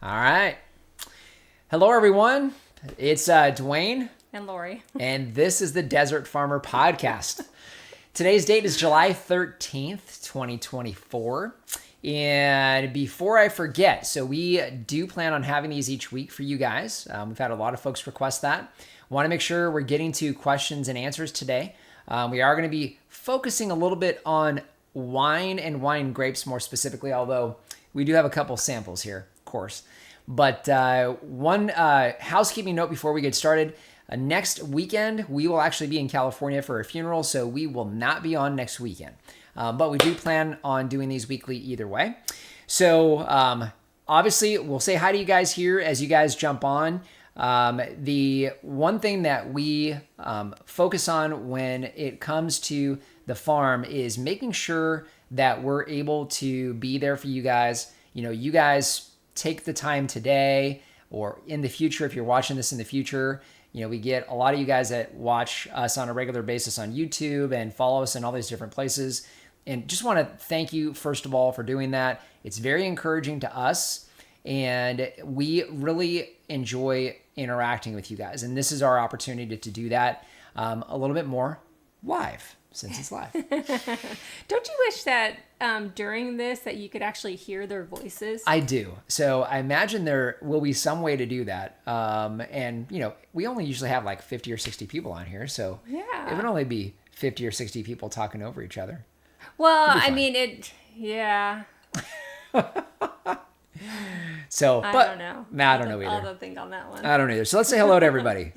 All right. Hello, everyone. It's Dwayne. And Lori. And this is the Desert Farmer Podcast. Today's date is July 13th, 2024. And before I forget, so we do plan on having these each week for you guys. We've had a lot of folks request that. Want to make sure we're getting to questions and answers today. We are going to be focusing a little bit on wine and wine grapes more specifically, although we do have a couple samples here, of course. But one housekeeping note before we get started. Next weekend, we will actually be in California for a funeral, so we will not be on next weekend. But we do plan on doing these weekly either way. So obviously, we'll say hi to you guys here as you guys jump on. The one thing that we focus on when it comes to the farm is making sure that we're able to be there for you guys. You know, you guys take the time today or in the future, if you're watching this in the future. You know, we get a lot of you guys that watch us on a regular basis on YouTube and follow us in all these different places. And just want to thank you, first of all, for doing that. It's very encouraging to us. And we really enjoy interacting with you guys. And this is our opportunity to do that a little bit more live, since it's live. Don't you wish that during this that you could actually hear their voices? I do. So I imagine there will be some way to do that. And, you know, we only usually have like 50 or 60 people on here. So yeah, it would only be 50 or 60 people talking over each other. Well, I mean, yeah. So, I but don't know. I don't know either. I'll have to think on that one. I don't either. So let's say hello to everybody.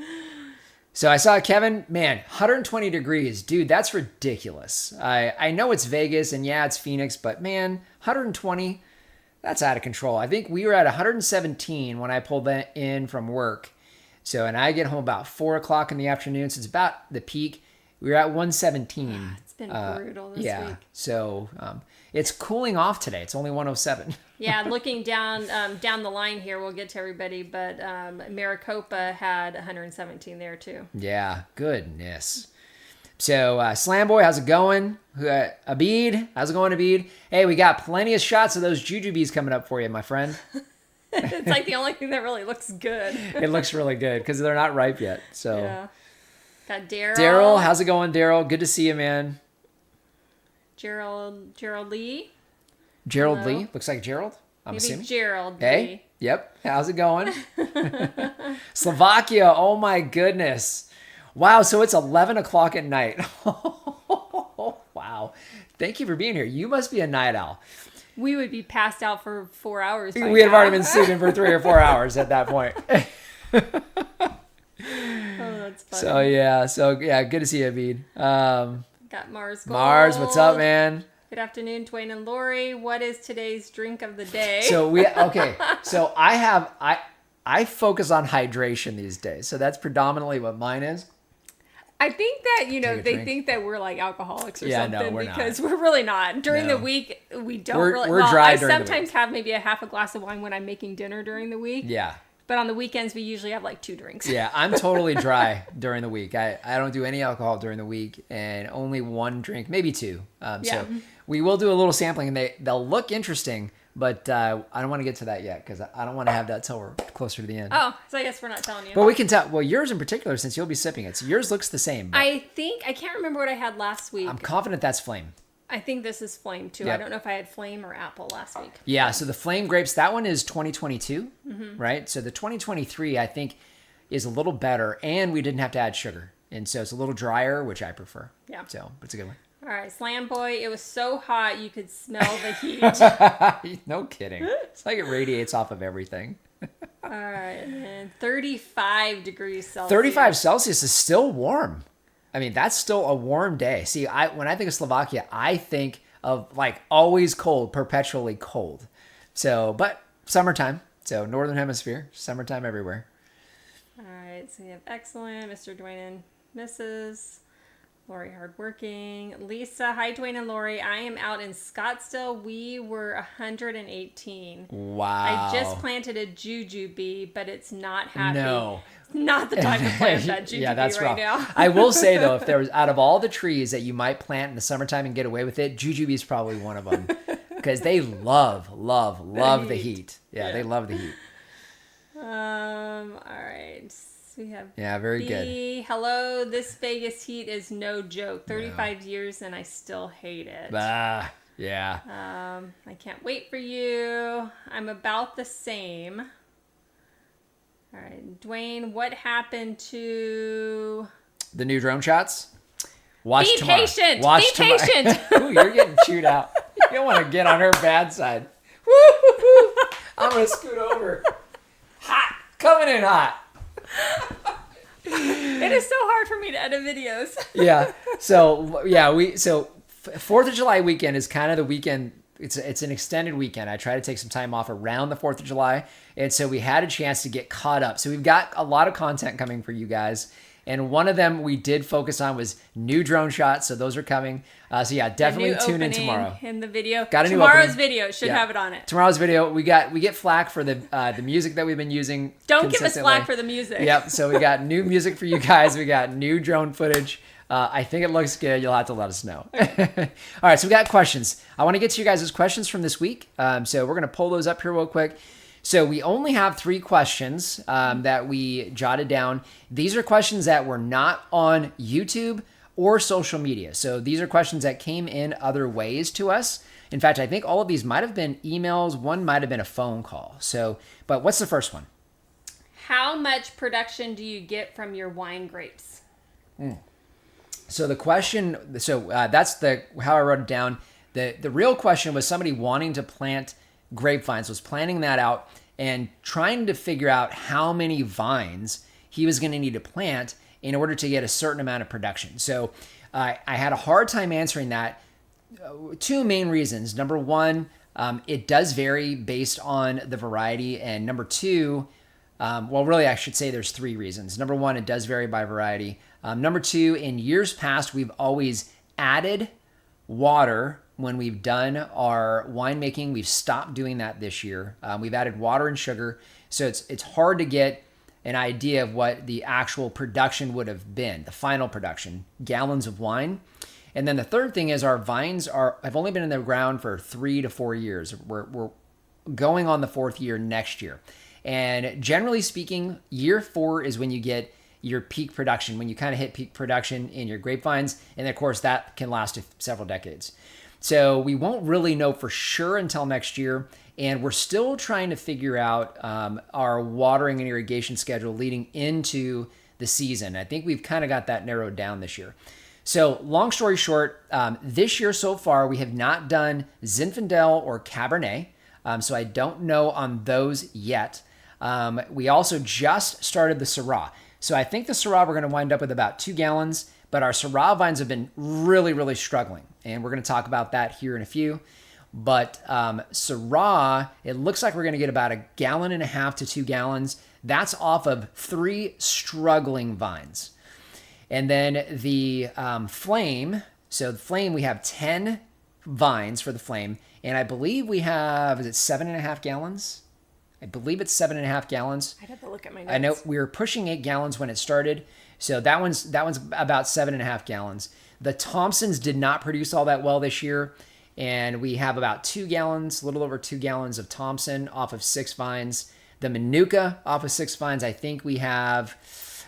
So I saw Kevin, man, 120 degrees. Dude, that's ridiculous. I know it's Vegas and yeah, it's Phoenix, but man, 120, that's out of control. I think we were at 117 when I pulled that in from work. So, and I get home about 4 o'clock in the afternoon. So it's about the peak. We were at 117. It's been brutal this week. Yeah. So it's cooling off today. It's only 107. Yeah, looking down the line here, we'll get to everybody, but Maricopa had 117 there too. Yeah, goodness. So, Slam Boy, how's it going? Abid, how's it going, Abid? Hey, we got plenty of shots of those jujubes coming up for you, my friend. It's like the only thing that really looks good. It looks really good because they're not ripe yet. So, yeah. Got Daryl. Daryl, how's it going, Daryl? Good to see you, man. Gerald Lee. Gerald Hello. Lee, looks like Gerald. I'm Maybe assuming. Gerald Hey, Lee. yep. How's it going? Slovakia. Oh my goodness. Wow. So it's 11 o'clock at night. Wow. Thank you for being here. You must be a night owl. We would be passed out for 4 hours. By We had now. already been sleeping for 3 or 4 hours at that point. Oh, that's funny. So yeah, good to see you, Abid. Got Mars Gold. Mars, what's up, man? Good afternoon, Dwayne and Lori. What is today's drink of the day? So So I focus on hydration these days. So that's predominantly what mine is. I think that, Take a they drink. think that we're like alcoholics or Yeah, something no, we're because we're really not. During No. the week, we don't We're really. dry I during the sometimes week. have maybe a half a glass of wine when I'm making dinner during the week. Yeah. But on the weekends, we usually have like 2 drinks. Yeah, I'm totally dry during the week. I don't do any alcohol during the week and only 1 drink, maybe 2. So we will do a little sampling and they'll look interesting, but I don't want to get to that yet because I don't want to have that till we're closer to the end. Oh, so I guess we're not telling you. But we can tell. Well, yours in particular, since you'll be sipping it. So yours looks the same. But I can't remember what I had last week. I'm confident that's Flame. I think this is Flame too. Yep. I don't know if I had Flame or Apple last week. Yeah, so the Flame grapes, that one is 2022, right? So the 2023, I think, is a little better, and we didn't have to add sugar. And so it's a little drier, which I prefer. Yeah. So, but it's a good one. All right, Slam Boy, it was so hot you could smell the heat. No kidding. It's like it radiates off of everything. All right, and 35 degrees Celsius. 35 Celsius is still warm. I mean, that's still a warm day. See, when I think of Slovakia, I think of like always cold, perpetually cold. So, but summertime. So Northern Hemisphere, summertime everywhere. All right, so we have excellent, Mr. Dwayne and Mrs. Lori, hardworking. Lisa, hi Dwayne and Lori. I am out in Scottsdale. We were 118. Wow. I just planted a jujube, but it's not happy. No. Not the time to plant that jujube Yeah, that's right rough. now. I will say though, if there was out of all the trees that you might plant in the summertime and get away with it, jujube is probably one of them because they love the heat. Yeah, they love the heat. All right. We have very B. Hello, this Vegas heat is no joke. 35 years and I still hate it. Yeah. I can't wait for you. I'm about the same. All right, Dwayne, what happened to The new drone shots? Watch Be tomorrow. patient. Watch Be patient. Ooh, you're getting chewed out. You don't want to get on her bad side. Woo-hoo-hoo. I'm going to scoot over. Hot. Coming in hot. It is so hard for me to edit videos. Yeah. So 4th of July weekend is kind of the weekend. It's an extended weekend. I try to take some time off around the 4th of July. And so we had a chance to get caught up. So we've got a lot of content coming for you guys. And one of them we did focus on was new drone shots. So those are coming. So yeah, definitely tune in tomorrow. In the video. Got a new Tomorrow's opening. video should have it on it. Tomorrow's video, we get flack for the music that we've been using. Don't give us flack for the music. Yep. So we got new music for you guys. We got new drone footage. I think it looks good. You'll have to let us know. All right. So we got questions. I want to get to you guys' questions from this week. So we're going to pull those up here real quick. So we only have 3 questions that we jotted down. These are questions that were not on YouTube or social media. So these are questions that came in other ways to us. In fact, I think all of these might have been emails. One might have been a phone call. But what's the first one? How much production do you get from your wine grapes? So the question, that's how I wrote it down. The real question was somebody wanting to plant grapevines, was planning that out and trying to figure out how many vines he was going to need to plant in order to get a certain amount of production. So I had a hard time answering that. 2 main reasons. Number 1, it does vary based on the variety. And number 2, really I should say there's 3 reasons. Number 1, it does vary by variety. Number 2, in years past, we've always added water when we've done our winemaking. We've stopped doing that this year. We've added water and sugar. So it's hard to get an idea of what the actual production would have been, the final production, gallons of wine. And then the third thing is our vines have only been in the ground for 3 to 4 years. We're going on the 4th year next year. And generally speaking, year 4 is when you get your peak production, when you kind of hit peak production in your grapevines. And of course, that can last several decades. So we won't really know for sure until next year. And we're still trying to figure out our watering and irrigation schedule leading into the season. I think we've kind of got that narrowed down this year. So long story short, this year so far, we have not done Zinfandel or Cabernet. So I don't know on those yet. We also just started the Syrah. So I think the Syrah, we're going to wind up with about 2 gallons, but our Syrah vines have been really, really struggling. And we're going to talk about that here in a few. But Syrah, it looks like we're going to get about 1.5 gallons to 2 gallons. That's off of 3 struggling vines. And then the Flame, so the Flame, we have 10 vines for the Flame. And I believe we have, is it 7.5 gallons? I believe it's 7.5 gallons. I'd have to look at my notes. I know we were pushing 8 gallons when it started. So that one's about 7.5 gallons. The Thompsons did not produce all that well this year. And we have about 2 gallons, a little over 2 gallons of Thompson off of 6 vines. The Manuka off of 6 vines, I think we have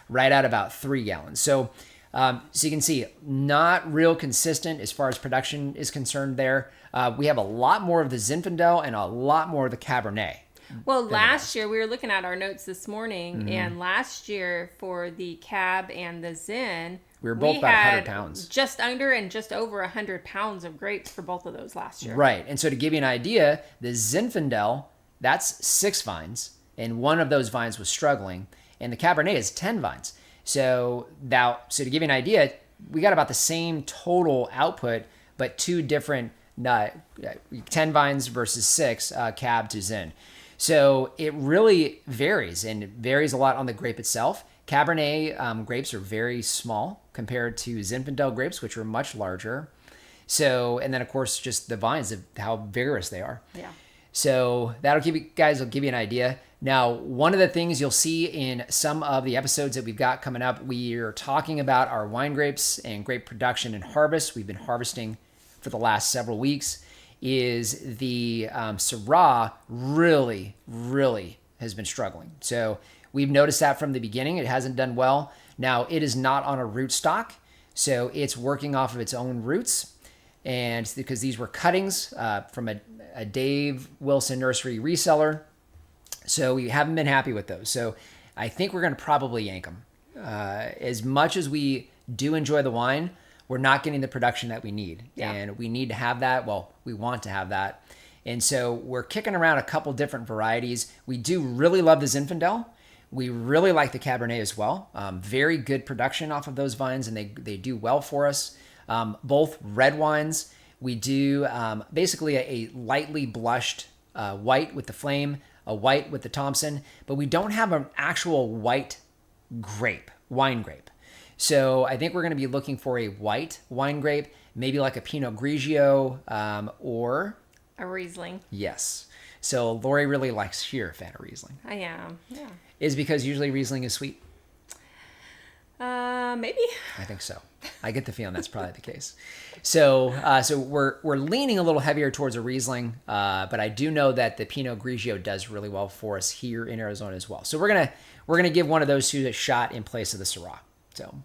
right at about 3 gallons. So you can see, not real consistent as far as production is concerned there. We have a lot more of the Zinfandel and a lot more of the Cabernet. Well, last year, we were looking at our notes this morning, and last year for the Cab and the Zin, we were both about 100 pounds. Just under and just over 100 pounds of grapes for both of those last year. Right. And so to give you an idea, the Zinfandel, that's 6 vines, and one of those vines was struggling, and the Cabernet is 10 vines. So to give you an idea, we got about the same total output, but 2 different 10 vines versus 6 Cab to Zin. So it really varies, and it varies a lot on the grape itself. Cabernet grapes are very small compared to Zinfandel grapes, which are much larger. So, and then of course, just the vines, of how vigorous they are. Yeah. So that'll give you an idea. Now, one of the things you'll see in some of the episodes that we've got coming up, we are talking about our wine grapes and grape production and harvest. We've been harvesting for the last several weeks. Is the Syrah really, really has been struggling. So we've noticed that from the beginning. It hasn't done well. Now, it is not on a rootstock, so it's working off of its own roots. And because these were cuttings from a Dave Wilson nursery reseller, so we haven't been happy with those. So I think we're going to probably yank them. As much as we do enjoy the wine, we're not getting the production that we need. Yeah. And we need to have that. Well, we want to have that. And so we're kicking around a couple different varieties. We do really love the Zinfandel. We really like the Cabernet as well. Very good production off of those vines, and they do well for us. Both red wines. We do basically a lightly blushed white with the Flame, a white with the Thompson, but we don't have an actual white wine grape. So I think we're going to be looking for a white wine grape, maybe like a Pinot Grigio or a Riesling. Yes. So Lori really likes, you're a fan of Riesling. I am. Yeah. Is it because usually Riesling is sweet? Maybe. I think so. I get the feeling that's probably the case. So we're leaning a little heavier towards a Riesling, but I do know that the Pinot Grigio does really well for us here in Arizona as well. So we're gonna give one of those two a shot in place of the Syrah. So.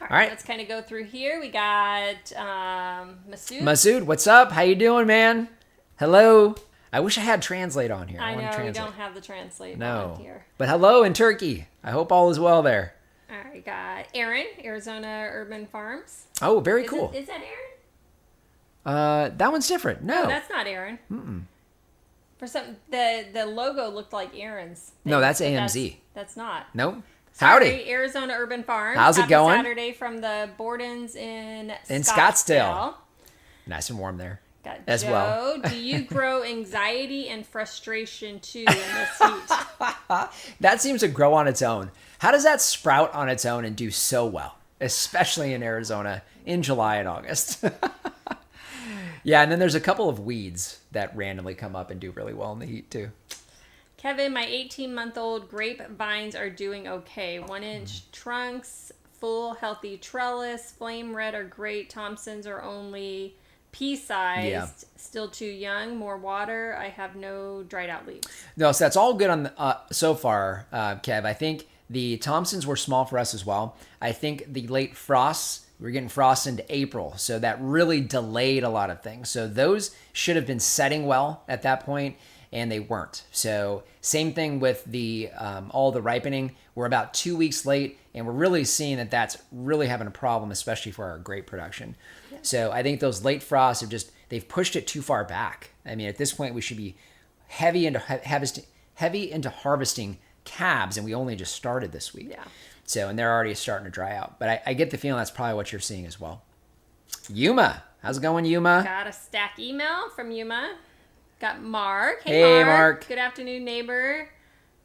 All right. Let's kind of go through here. We got Masood. Masood, what's up? How you doing, man? Hello. I wish I had Translate on here. I know we don't have the Translate on here. But hello in Turkey. I hope all is well there. All right, got Aaron, Arizona Urban Farms. Oh, very cool. Is that Aaron? That one's different. No, that's not Aaron. For some, the logo looked like Aaron's. No, that's AMZ. That's not. Nope. Howdy, Howdy. Arizona Urban Farms. How's it going? Saturday from the Bordens in Scottsdale. Nice and warm there. Got as Joe. Well. Do you grow anxiety and frustration too in this heat? That seems to grow on its own. How does that sprout on its own and do so well, especially in Arizona in July and August? Yeah, and then there's a couple of weeds that randomly come up and do really well in the heat too. Kevin, my 18-month-old grapevines are doing okay. 1-inch trunks, full healthy trellis, flame red are great. Thompsons are only pea-sized, still too young, more water. I have no dried out leaves. No, so that's all good on the, so far, Kev. I think the Thompsons were small for us as well. I think the late frosts, we were getting frost into April, so that really delayed a lot of things. So those should have been setting well at that point, and they weren't. So same thing with the all the ripening. We're about 2 weeks late, and we're really seeing that that's really having a problem, especially for our grape production. Yeah. So I think those late frosts have they've pushed it too far back. I mean, at this point, we should be heavy into harvesting cabs, and we only just started this week. Yeah. So, and they're already starting to dry out. But I get the feeling that's probably what you're seeing as well. Yuma. How's it going, Yuma? Got a stack email from Yuma. Got Mark. Hey, Mark. Good afternoon, neighbor.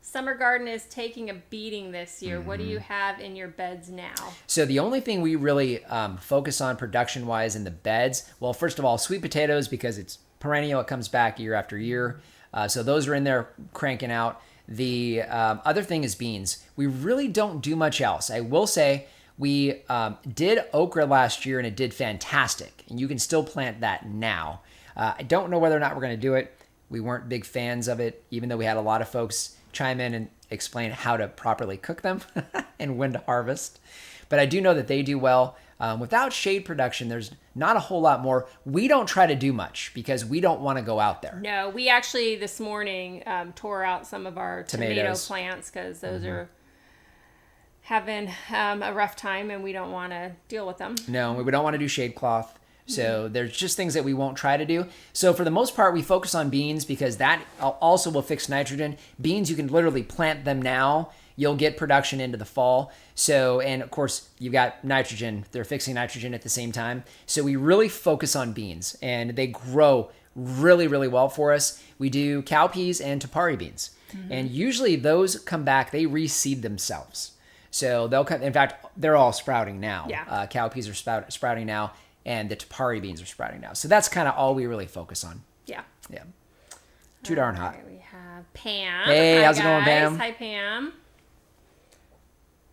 Summer garden is taking a beating this year. What do you have in your beds now? So the only thing we really focus on production-wise in the beds, well, first of all, sweet potatoes, because it's perennial. It comes back year after year. So those are in there cranking out. The other thing is beans. We really don't do much else. I will say we did okra last year, and it did fantastic. And you can still plant that now. I don't know whether or not we're going to do it. We weren't big fans of it, even though we had a lot of folks chime in and explain how to properly cook them and when to harvest. But I do know that they do well. Without shade production, there's not a whole lot more. We don't try to do much because we don't want to go out there. No, we actually this morning tore out some of our tomato plants because those are having a rough time and we don't want to deal with them. No, we don't want to do shade cloth. So there's just things that we won't try to do. So for the most part, we focus on beans because that also will fix nitrogen. Beans, you can literally plant them now. You'll get production into the fall. So, and of course, you've got nitrogen. They're fixing nitrogen at the same time. So we really focus on beans, and they grow really, really well for us. We do cowpeas and tapari beans. And usually those come back, they reseed themselves. So they'll come, in fact, they're all sprouting now. Yeah. Cowpeas are sprouting now, and the tapari beans are sprouting now. So that's kind of all we really focus on. Yeah. Yeah. Too darn hot. We have Pam. Hey, how's it going, Pam? Hi, Pam.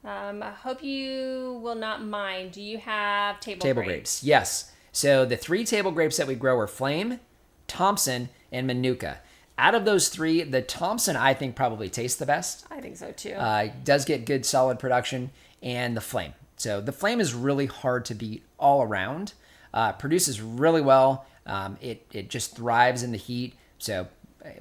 I hope you will not mind. Do you have table grapes? Yes. So the 3 table grapes that we grow are Flame, Thompson, and Manuka. Out of those three, the Thompson, I think, probably tastes the best. I think so too. Does get good solid production, and the Flame. So the Flame is really hard to beat all around. Produces really well. It just thrives in the heat. So,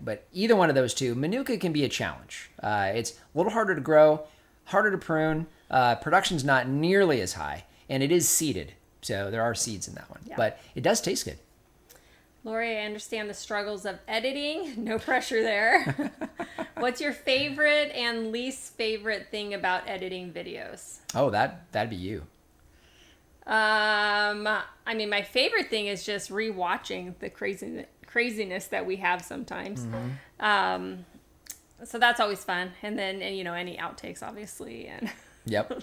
but either one of those two, Manuka can be a challenge. It's a little harder to grow, harder to prune. Production's not nearly as high, and it is seeded. So there are seeds in that one, but it does taste good. Lori, I understand the struggles of editing. No pressure there. What's your favorite and least favorite thing about editing videos? Oh, that'd be you. I mean, my favorite thing is just rewatching the craziness that we have sometimes. Mm-hmm. So that's always fun. And then, any outtakes, obviously. And yep.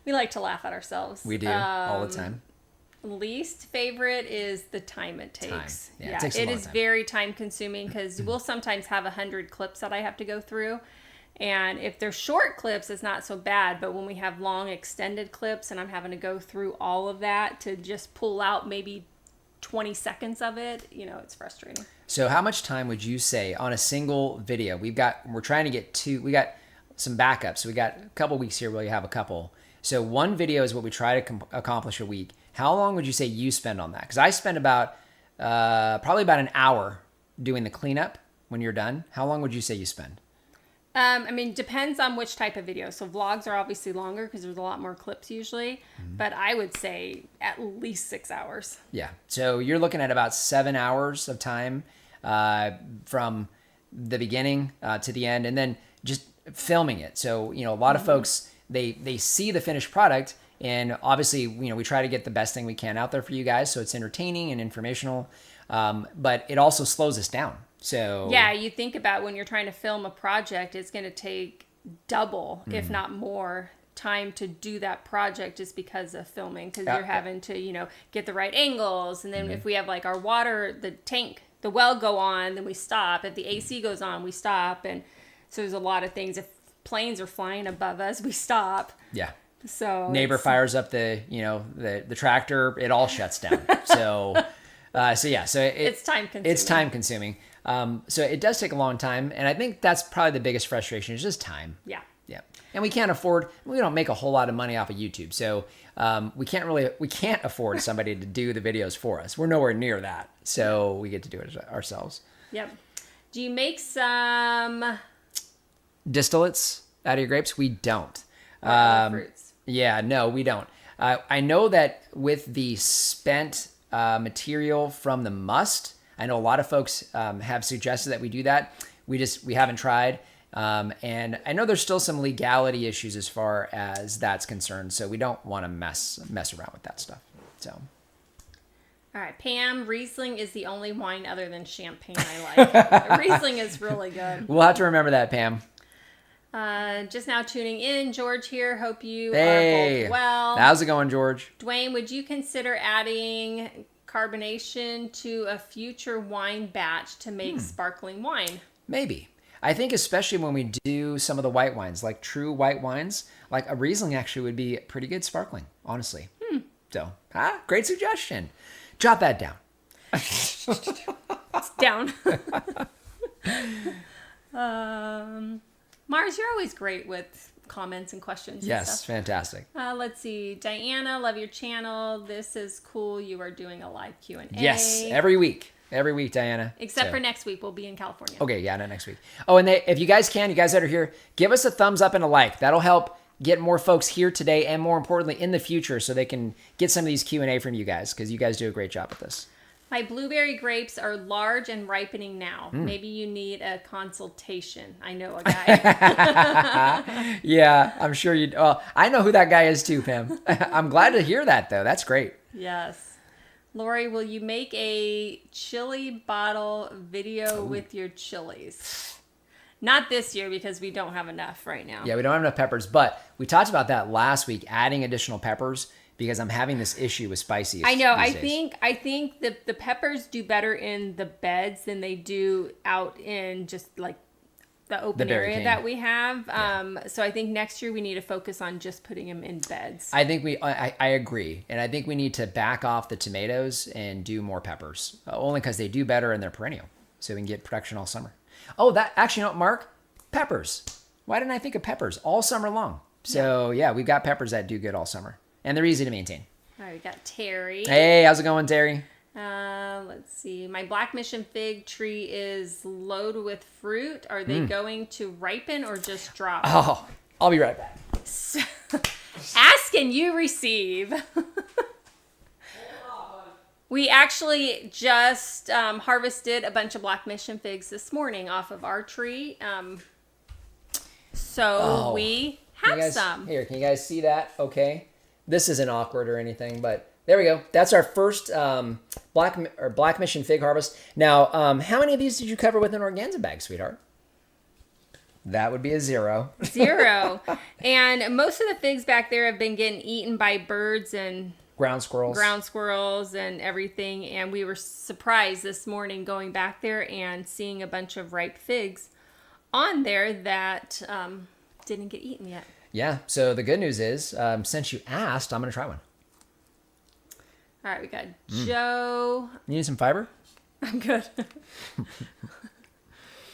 We like to laugh at ourselves. We do all the time. Least favorite is the time it takes. Yeah, it takes a long time. Very time consuming because we'll sometimes have 100 clips that I have to go through. And if they're short clips, it's not so bad. But when we have long extended clips and I'm having to go through all of that to just pull out maybe 20 seconds of it, it's frustrating. So how much time would you say on a single video? We're trying to get we got some backups. So we got a couple weeks here where you have a couple. So one video is what we try to accomplish a week. How long would you say you spend on that? Because I spend probably about an hour doing the cleanup when you're done. How long would you say you spend? Depends on which type of video. So vlogs are obviously longer because there's a lot more clips usually. Mm-hmm. But I would say at least 6 hours. Yeah. So you're looking at about 7 hours of time from the beginning to the end, and then just filming it. So, a lot of folks, they see the finished product, and obviously, we try to get the best thing we can out there for you guys. So it's entertaining and informational, but it also slows us down. So yeah, you think about when you're trying to film a project, it's going to take double, if not more, time to do that project just because of filming, because you're having to, get the right angles. And then if we have like our water, the tank, the well go on, then we stop. If the AC goes on, we stop. And so there's a lot of things. If planes are flying above us, we stop. Yeah. So neighbor fires up the tractor, it all shuts down. So it's time consuming. It's time consuming. So it does take a long time, and I think that's probably the biggest frustration is just time. Yeah. Yeah. And we don't make a whole lot of money off of YouTube. So we can't afford somebody to do the videos for us. We're nowhere near that. So we get to do it ourselves. Yep. Do you make some distillates out of your grapes? We don't. Fruits. Yeah, no, we don't. I know that with the spent material from the must, I know a lot of folks have suggested that we do that. We haven't tried. And I know there's still some legality issues as far as that's concerned. So we don't want to mess around with that stuff. So. All right, Pam, Riesling is the only wine other than champagne I like. Riesling is really good. We'll have to remember that, Pam. Just now tuning in, George here. Hope you are both well. How's it going, George? Dwayne, would you consider adding carbonation to a future wine batch to make sparkling wine? Maybe. I think especially when we do some of the white wines, like true white wines, like a Riesling actually would be pretty good sparkling, honestly. So, great suggestion. Jot that down. It's down. Mars, you're always great with comments and questions. Yes, and stuff. Fantastic. Let's see. Diana, love your channel. This is cool. You are doing a live Q&A. Yes, every week. Every week, Diana. Except for next week. We'll be in California. Okay, yeah, not next week. Oh, and if you guys that are here, give us a thumbs up and a like. That'll help get more folks here today and more importantly in the future so they can get some of these Q&A from you guys because you guys do a great job with this. My blueberry grapes are large and ripening now. Maybe you need a consultation. I know a guy. Yeah, I'm sure you. Well, I know who that guy is too, Pam. I'm glad to hear that, though. That's great. Yes. Lori, will you make a chili bottle video with your chilies? Not this year because we don't have enough right now. Yeah, we don't have enough peppers, but we talked about that last week, adding additional peppers. Because I'm having this issue with spicy. I know. I think the peppers do better in the beds than they do out in just like the open area that we have. Yeah. So I think next year we need to focus on just putting them in beds. I think I agree. And I think we need to back off the tomatoes and do more peppers. Only because they do better and they're perennial. so we can get production all summer. Oh, that actually, you know what, Mark? Peppers. Why didn't I think of peppers all summer long? So yeah, we've got peppers that do good all summer, and they're easy to maintain. All right, we got Terry. Hey, how's it going, Terry? Let's see. My Black Mission fig tree is loaded with fruit. Are they going to ripen or just drop? Oh, I'll be right back. So, ask and you receive. We actually just harvested a bunch of Black Mission figs this morning off of our tree. So we have some. Here, can you guys see that? Okay. This isn't awkward or anything, but there we go. That's our first Black Mission fig harvest. Now, how many of these did you cover with an organza bag, sweetheart? That would be a 0. 0. And most of the figs back there have been getting eaten by birds and ground squirrels and everything. And we were surprised this morning going back there and seeing a bunch of ripe figs on there that didn't get eaten yet. Yeah. So the good news is, since you asked, I'm going to try one. All right, we got Joe. You need some fiber? I'm good.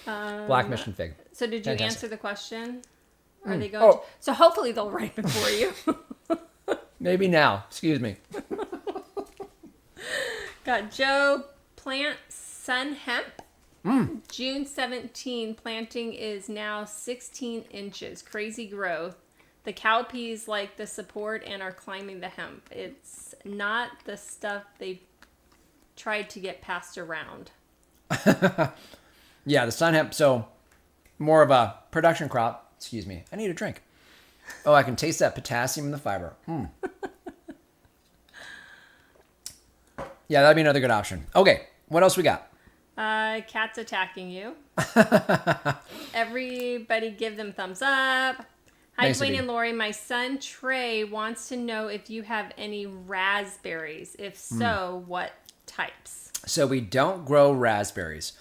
Black Mission fig. So did you Fantastic. answer the question? Are they going to? So hopefully they'll ripen for you. Maybe now. Excuse me. Got Joe, plant sun hemp. June 17, planting is now 16 inches. Crazy growth. The cowpeas like the support and are climbing the hemp. It's not the stuff they tried to get passed around. Yeah, the sun hemp. So more of a production crop. Excuse me. I need a drink. Oh, I can taste that potassium in the fiber. Yeah, that'd be another good option. Okay, what else we got? Cat's attacking you. Everybody give them thumbs up. Hi, Thanks, Dwayne Abby. and Lori. My son Trey wants to know if you have any raspberries. If so, what types? So we don't grow raspberries.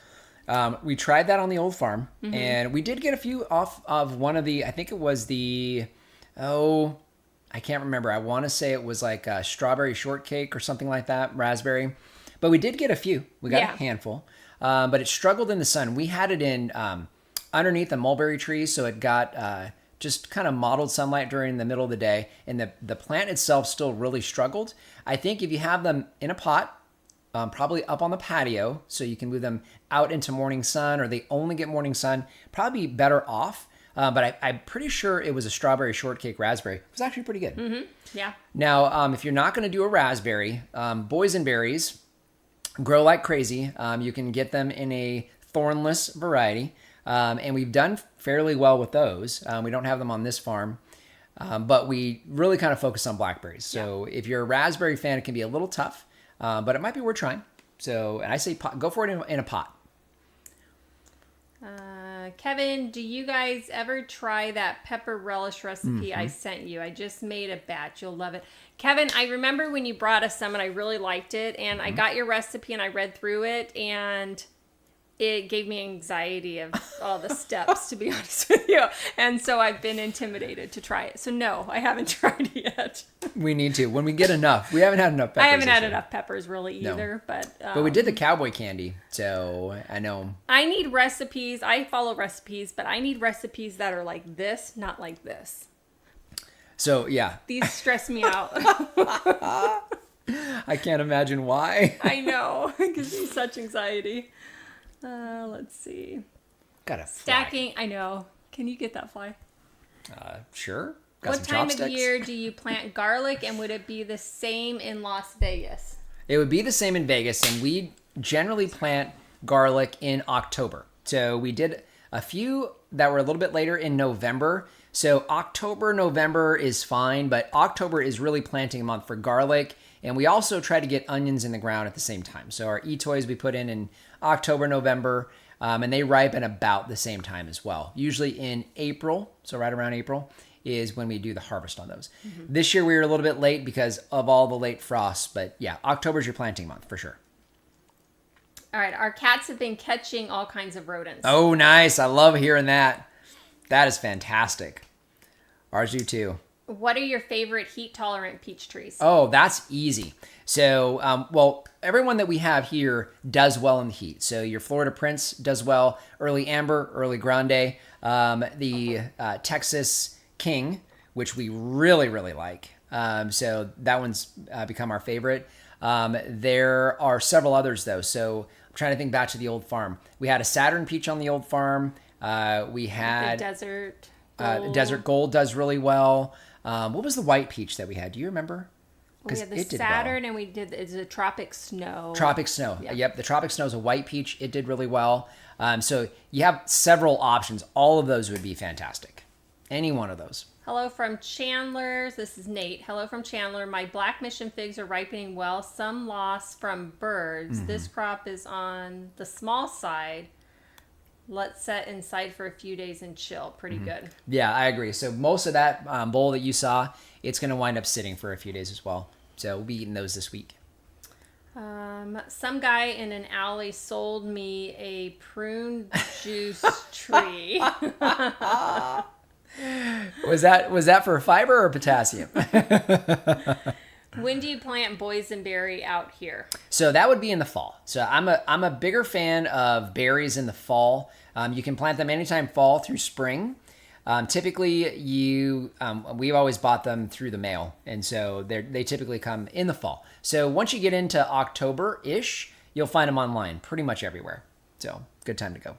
We tried that on the old farm, and we did get a few off of one of the, I think it was I can't remember. I want to say it was like a strawberry shortcake or something like that, raspberry. But we did get a few. We got a handful. But it struggled in the sun. We had it in underneath a mulberry tree, so it got just kind of mottled sunlight during the middle of the day. And the plant itself still really struggled. I think if you have them in a pot, probably up on the patio, so you can move them out into morning sun, or they only get morning sun, probably better off. But I'm pretty sure it was a strawberry shortcake raspberry. It was actually pretty good. Yeah. Now, if you're not going to do a raspberry, boysenberries grow like crazy. You can get them in a thornless variety. And we've done fairly well with those. We don't have them on this farm. But we really kind of focus on blackberries. So if you're a raspberry fan, it can be a little tough. But it might be worth trying. So, and I say go for it in a pot. Kevin, do you guys ever try that pepper relish recipe I sent you? I just made a batch. You'll love it. Kevin, I remember when you brought us some and I really liked it. And I got your recipe and I read through it and it gave me anxiety of all the steps, to be honest with you. And so I've been intimidated to try it. So no, I haven't tried it yet. We need to. When we get enough. We haven't had enough peppers. I haven't had enough peppers really either. No. But we did the cowboy candy. So I know. I need recipes. I follow recipes, but I need recipes that are like this, not like this. So yeah. These stress me out. I can't imagine why. I know. It gives me such anxiety. Let's see. Got a Stacking. I know. Can you get that fly? Sure. Got What some time chopsticks. of year do you plant garlic, and would it be the same in Las Vegas? It would be the same in Vegas, and we generally plant garlic in October. So we did a few that were a little bit later in November. So October, November is fine, but October is really planting month for garlic. And we also try to get onions in the ground at the same time. So our e-toys we put in October, November, and they ripen about the same time as well. Usually in April, so right around April, is when we do the harvest on those. This year we were a little bit late because of all the late frosts, but yeah, October's your planting month for sure. All right, our cats have been catching all kinds of rodents. Oh, nice. I love hearing that. That is fantastic. Ours do too. What are your favorite heat-tolerant peach trees? Oh, that's easy. So, well, everyone that we have here does well in the heat. So your Florida Prince does well, early Amber, early Grande, the Texas King, which we really, really like. So that one's become our favorite. There are several others though. So I'm trying to think back to the old farm. We had a Saturn peach on the old farm. We had the Desert Gold. Desert Gold does really well. What was the white peach that we had? Do you remember? We had the Saturn, and we did the Tropic Snow. Tropic Snow. Yeah. Yep, the Tropic Snow is a white peach. It did really well. So you have several options. All of those would be fantastic. Any one of those. Hello from Chandler. This is Nate. Hello from Chandler. My black mission figs are ripening well. Some loss from birds. This crop is on the small side. Let's set inside for a few days and chill. Pretty good. Yeah, I agree. So most of that bowl that you saw, it's going to wind up sitting for a few days as well. So we'll be eating those this week. Some guy in an alley sold me a prune juice tree. Was that for fiber or potassium? When do you plant boysenberry out here? So that would be in the fall. So I'm a bigger fan of berries in the fall. You can plant them anytime fall through spring. Typically, we've always bought them through the mail, and so they typically come in the fall. So once you get into October-ish, you'll find them online pretty much everywhere. So good time to go.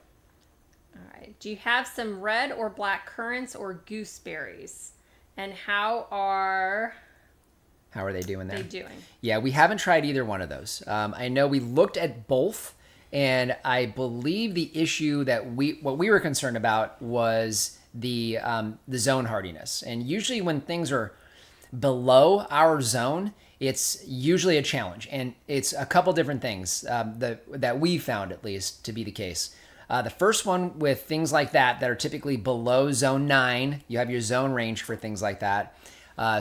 All right. Do you have some red or black currants or gooseberries? And how are they doing there? they doing? Yeah, we haven't tried either one of those. I know we looked at both, and I believe the issue that what we were concerned about was the zone hardiness. And usually when things are below our zone, it's usually a challenge. And it's a couple different things that we found, at least, to be the case. The first one with things like that are typically below zone 9, you have your zone range for things like that.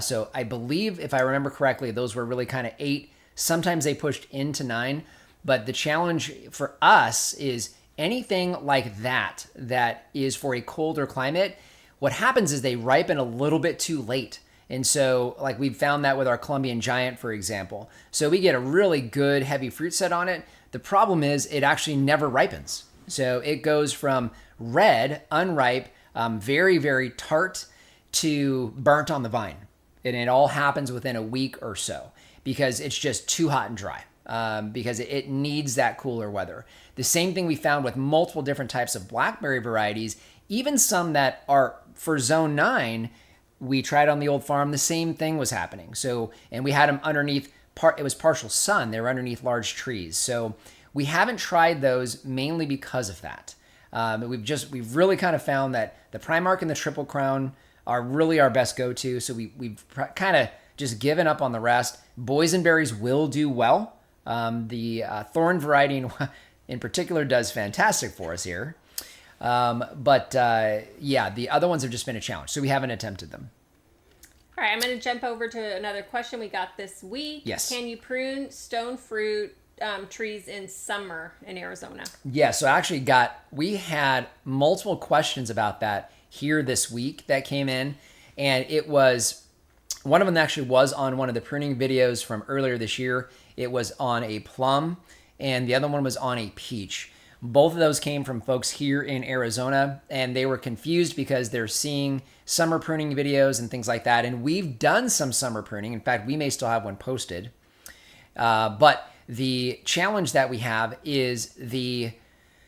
So I believe, if I remember correctly, those were really kind of 8. Sometimes they pushed into 9. But the challenge for us is anything like that is for a colder climate. What happens is they ripen a little bit too late. And so, like, we've found that with our Colombian Giant, for example. So we get a really good heavy fruit set on it. The problem is it actually never ripens. So it goes from red, unripe, very, very tart, to burnt on the vine. And it all happens within a week or so because it's just too hot and dry. Because it needs that cooler weather. The same thing we found with multiple different types of blackberry varieties, even some that are for zone 9, we tried on the old farm, the same thing was happening. So, and we had them underneath, it was partial sun, they were underneath large trees. So we haven't tried those mainly because of that. We've really kind of found that the Primark and the Triple Crown are really our best go-to. So we've kind of just given up on the rest. Boysenberries will do well. The thorn variety in particular does fantastic for us here. But the other ones have just been a challenge. So we haven't attempted them. All right, I'm going to jump over to another question we got this week. Yes. Can you prune stone fruit trees in summer in Arizona? Yeah, so we had multiple questions about that here this week that came in. And it was, one of them actually was on one of the pruning videos from earlier this year. It was on a plum, and the other one was on a peach. Both of those came from folks here in Arizona, and they were confused because they're seeing summer pruning videos and things like that. And we've done some summer pruning. In fact, we may still have one posted. But the challenge that we have is the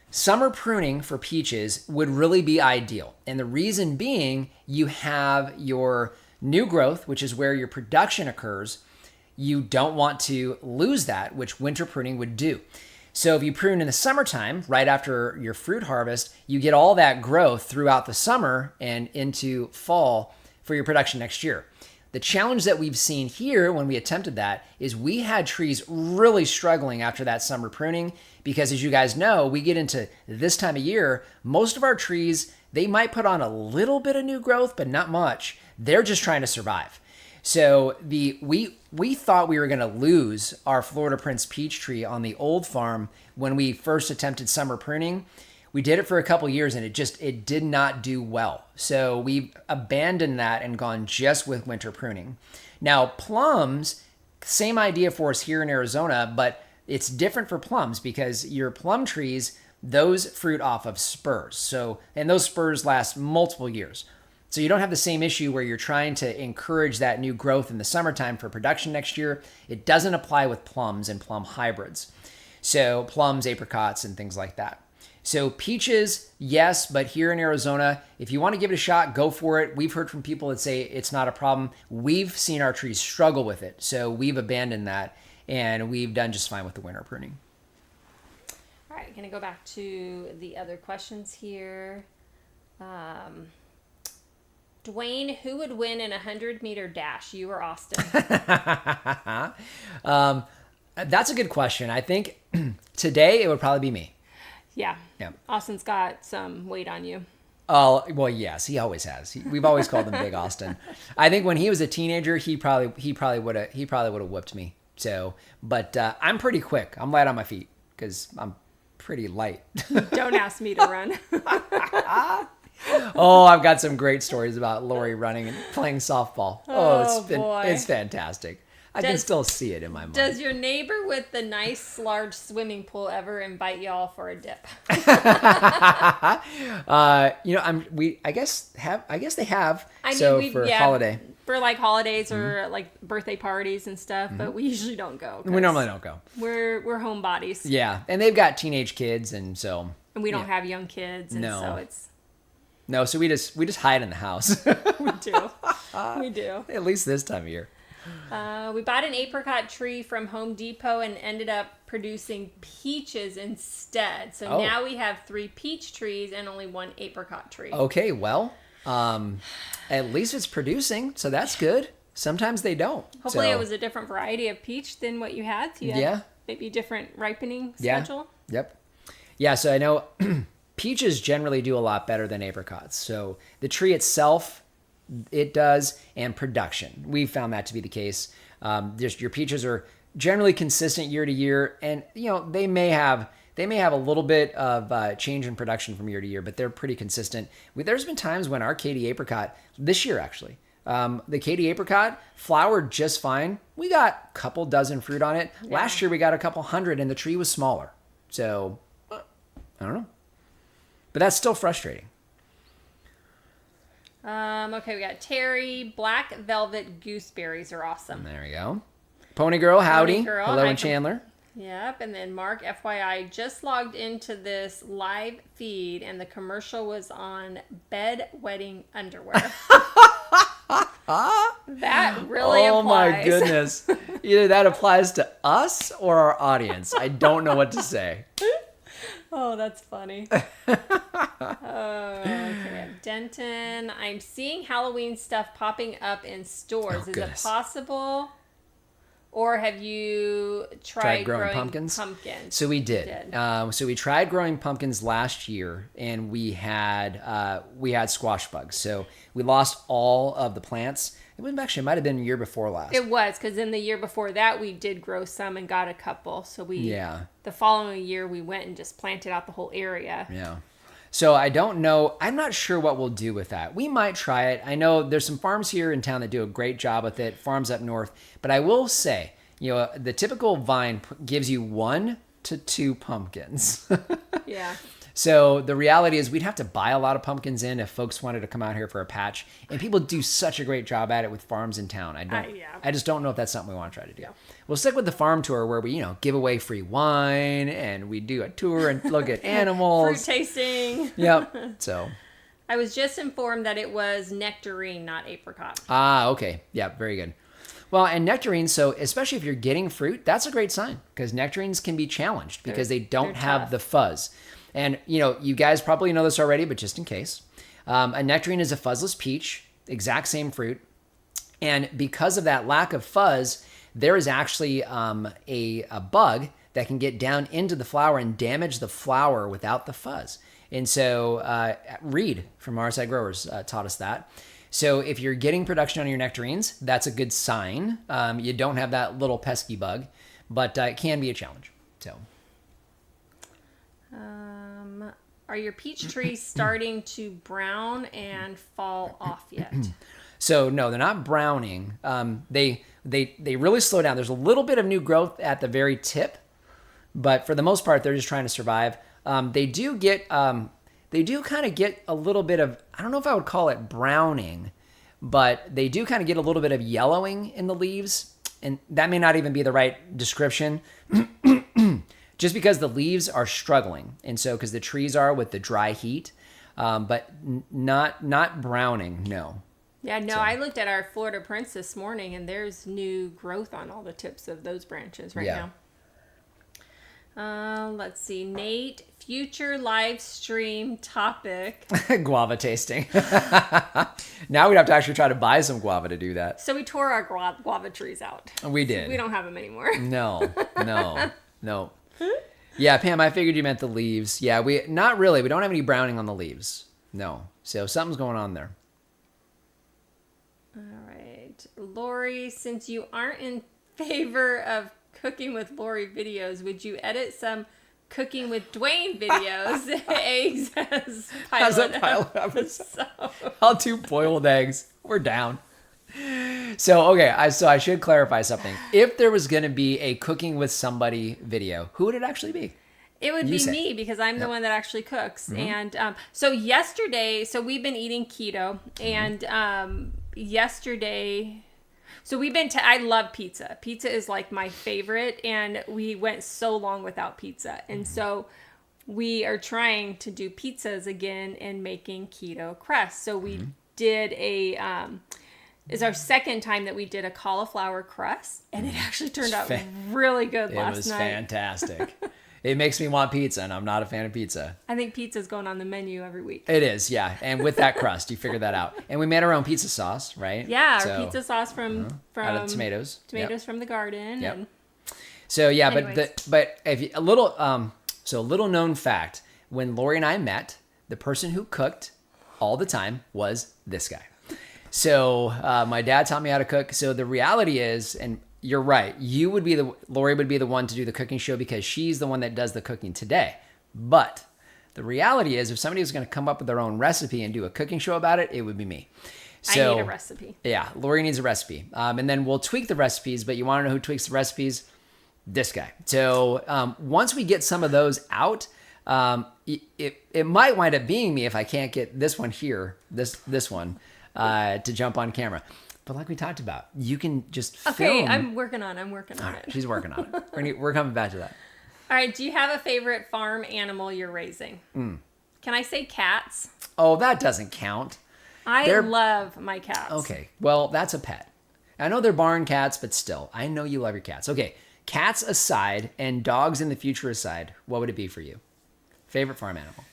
summer pruning for peaches would really be ideal. And the reason being, you have your new growth, which is where your production occurs. You don't want to lose that, which winter pruning would do. So if you prune in the summertime, right after your fruit harvest, you get all that growth throughout the summer and into fall for your production next year. The challenge that we've seen here when we attempted that is we had trees really struggling after that summer pruning because, as you guys know, we get into this time of year, most of our trees, they might put on a little bit of new growth, but not much. They're just trying to survive. So we thought we were going to lose our Florida Prince peach tree on the old farm when we first attempted summer pruning. we did it for a couple years and it did not do well. So we've abandoned that and gone just with winter pruning. Now plums, same idea for us here in Arizona, but it's different for plums because your plum trees, those fruit off of spurs. So, and those spurs last multiple years. So you don't have the same issue where you're trying to encourage that new growth in the summertime for production next year. It doesn't apply with plums and plum hybrids. So plums, apricots, and things like that. So peaches, yes, but here in Arizona, if you want to give it a shot, go for it. We've heard from people that say it's not a problem. We've seen our trees struggle with it. So we've abandoned that and we've done just fine with the winter pruning. All right, going to go back to the other questions here. Dwayne, who would win in a 100-meter dash, you or Austin? That's a good question. I think today it would probably be me. Yeah. Yeah. Austin's got some weight on you. Oh, well, yes, he always has. We've always called him Big Austin. I think when he was a teenager, he probably would have whipped me. So, but I'm pretty quick. I'm light on my feet because I'm pretty light. Don't ask me to run. Oh, I've got some great stories about Lori running and playing softball. Boy. It's fantastic. I can still see it in my mind. Does your neighbor with the nice large swimming pool ever invite y'all for a dip? I guess they have. For holiday. For like holidays or like birthday parties and stuff, but we usually don't go. We normally don't go. We're homebodies. Yeah, and they've got teenage kids, and so. And we don't have young kids, and so it's. No, so we just hide in the house. We do. We do. At least this time of year. We bought an apricot tree from Home Depot and ended up producing peaches instead. So now we have 3 peach trees and only 1 apricot tree. Okay, well, at least it's producing, so that's good. Sometimes they don't. Hopefully it was a different variety of peach than what you had. So you had maybe different ripening schedule. Yep. Yeah, so I know peaches generally do a lot better than apricots. So the tree itself, it does, and production. We found that to be the case. Your peaches are generally consistent year to year, and they may have a little bit of change in production from year to year, but they're pretty consistent. There's been times when our Katy apricot, this year actually, the Katy apricot flowered just fine. We got a couple dozen fruit on it. Yeah. Last year we got a couple hundred, and the tree was smaller. So I don't know, but that's still frustrating. Okay, we got Terry. Black velvet gooseberries are awesome. There we go. Pony Girl, howdy. Pony Girl, hello, and Chandler. Yep, and then Mark, FYI, just logged into this live feed, and the commercial was on bedwetting underwear. That really applies. Oh my goodness. Either that applies to us or our audience. I don't know what to say. Oh, that's funny. Okay, Denton. I'm seeing Halloween stuff popping up in stores. Is it possible? Or have you tried growing pumpkins? So we did. So we tried growing pumpkins last year, and we had squash bugs. So we lost all of the plants. It might have been the year before last. It was, because in the year before that, we did grow some and got a couple. So the following year, we went and just planted out the whole area. Yeah. So I don't know. I'm not sure what we'll do with that. We might try it. I know there's some farms here in town that do a great job with it, farms up north. But I will say, the typical vine gives you 1 to 2 pumpkins. Yeah. So the reality is we'd have to buy a lot of pumpkins in if folks wanted to come out here for a patch. And people do such a great job at it with farms in town. I just don't know if that's something we want to try to do. Yeah. We'll stick with the farm tour where we, give away free wine and we do a tour and look at animals. Fruit tasting. Yep. So I was just informed that it was nectarine, not apricot. Ah, okay. Yeah, very good. Well, and nectarines, so especially if you're getting fruit, that's a great sign because nectarines can be challenged because they don't have the fuzz. And, you guys probably know this already, but just in case. A nectarine is a fuzzless peach, exact same fruit. And because of that lack of fuzz, there is actually a bug that can get down into the flower and damage the flower without the fuzz. And so Reed from RSI Growers taught us that. So if you're getting production on your nectarines, that's a good sign. You don't have that little pesky bug, but it can be a challenge. So. Are your peach trees starting to brown and fall off yet? So no, they're not browning. They really slow down. There's a little bit of new growth at the very tip, but for the most part, they're just trying to survive. They do kind of get a little bit of, I don't know if I would call it browning, but they do kind of get a little bit of yellowing in the leaves, and that may not even be the right description. Just because the leaves are struggling, and so because the trees are with the dry heat, but not browning. No. Yeah, no. I looked at our Florida Prince this morning, and there's new growth on all the tips of those branches now. Let's see, Nate. Future live stream topic. Guava tasting. Now we'd have to actually try to buy some guava to do that. So we tore our guava trees out. We did. So we don't have them anymore. No. Yeah, Pam, I figured you meant the leaves. Yeah, not really. We don't have any browning on the leaves. No. So something's going on there. All right. Lori, since you aren't in favor of cooking with Lori videos, would you edit some cooking with Dwayne videos? Eggs as pilot episode. I'll do boiled eggs. We're down. So, okay, I should clarify something. If there was going to be a cooking with somebody video, who would it actually be? It would be me, because I'm the one that actually cooks. Mm-hmm. And so yesterday, we've been eating keto, and yesterday, I love pizza. Pizza is like my favorite, and we went so long without pizza. And so we are trying to do pizzas again and making keto crust. So we did is our second time that we did a cauliflower crust, and it actually turned out really good last night. It was fantastic. It makes me want pizza, and I'm not a fan of pizza. I think pizza's going on the menu every week. It is, yeah. And with that crust, you figure that out. And we made our own pizza sauce, right? Yeah, our pizza sauce from out of tomatoes. Tomatoes from the garden. Yep. And so yeah, anyways. but if you, a little known fact, when Lori and I met, the person who cooked all the time was this guy. So my dad taught me how to cook. So the reality is, and you're right, Lori would be the one to do the cooking show because she's the one that does the cooking today. But the reality is, if somebody was going to come up with their own recipe and do a cooking show about it, it would be me. So, I need a recipe. Yeah, Lori needs a recipe. And then we'll tweak the recipes, but you want to know who tweaks the recipes? This guy. So once we get some of those out, it might wind up being me if I can't get this one here, this one, to jump on camera. But like we talked about, you can just film. Okay, I'm working on it. She's working on it. We're coming back to that. All right, do you have a favorite farm animal you're raising? Can I say cats? Oh, that doesn't count. I love my cats. Okay, well, that's a pet. I know they're barn cats, but still, I know you love your cats. Okay, cats aside and dogs in the future aside, what would it be for you? Favorite farm animal?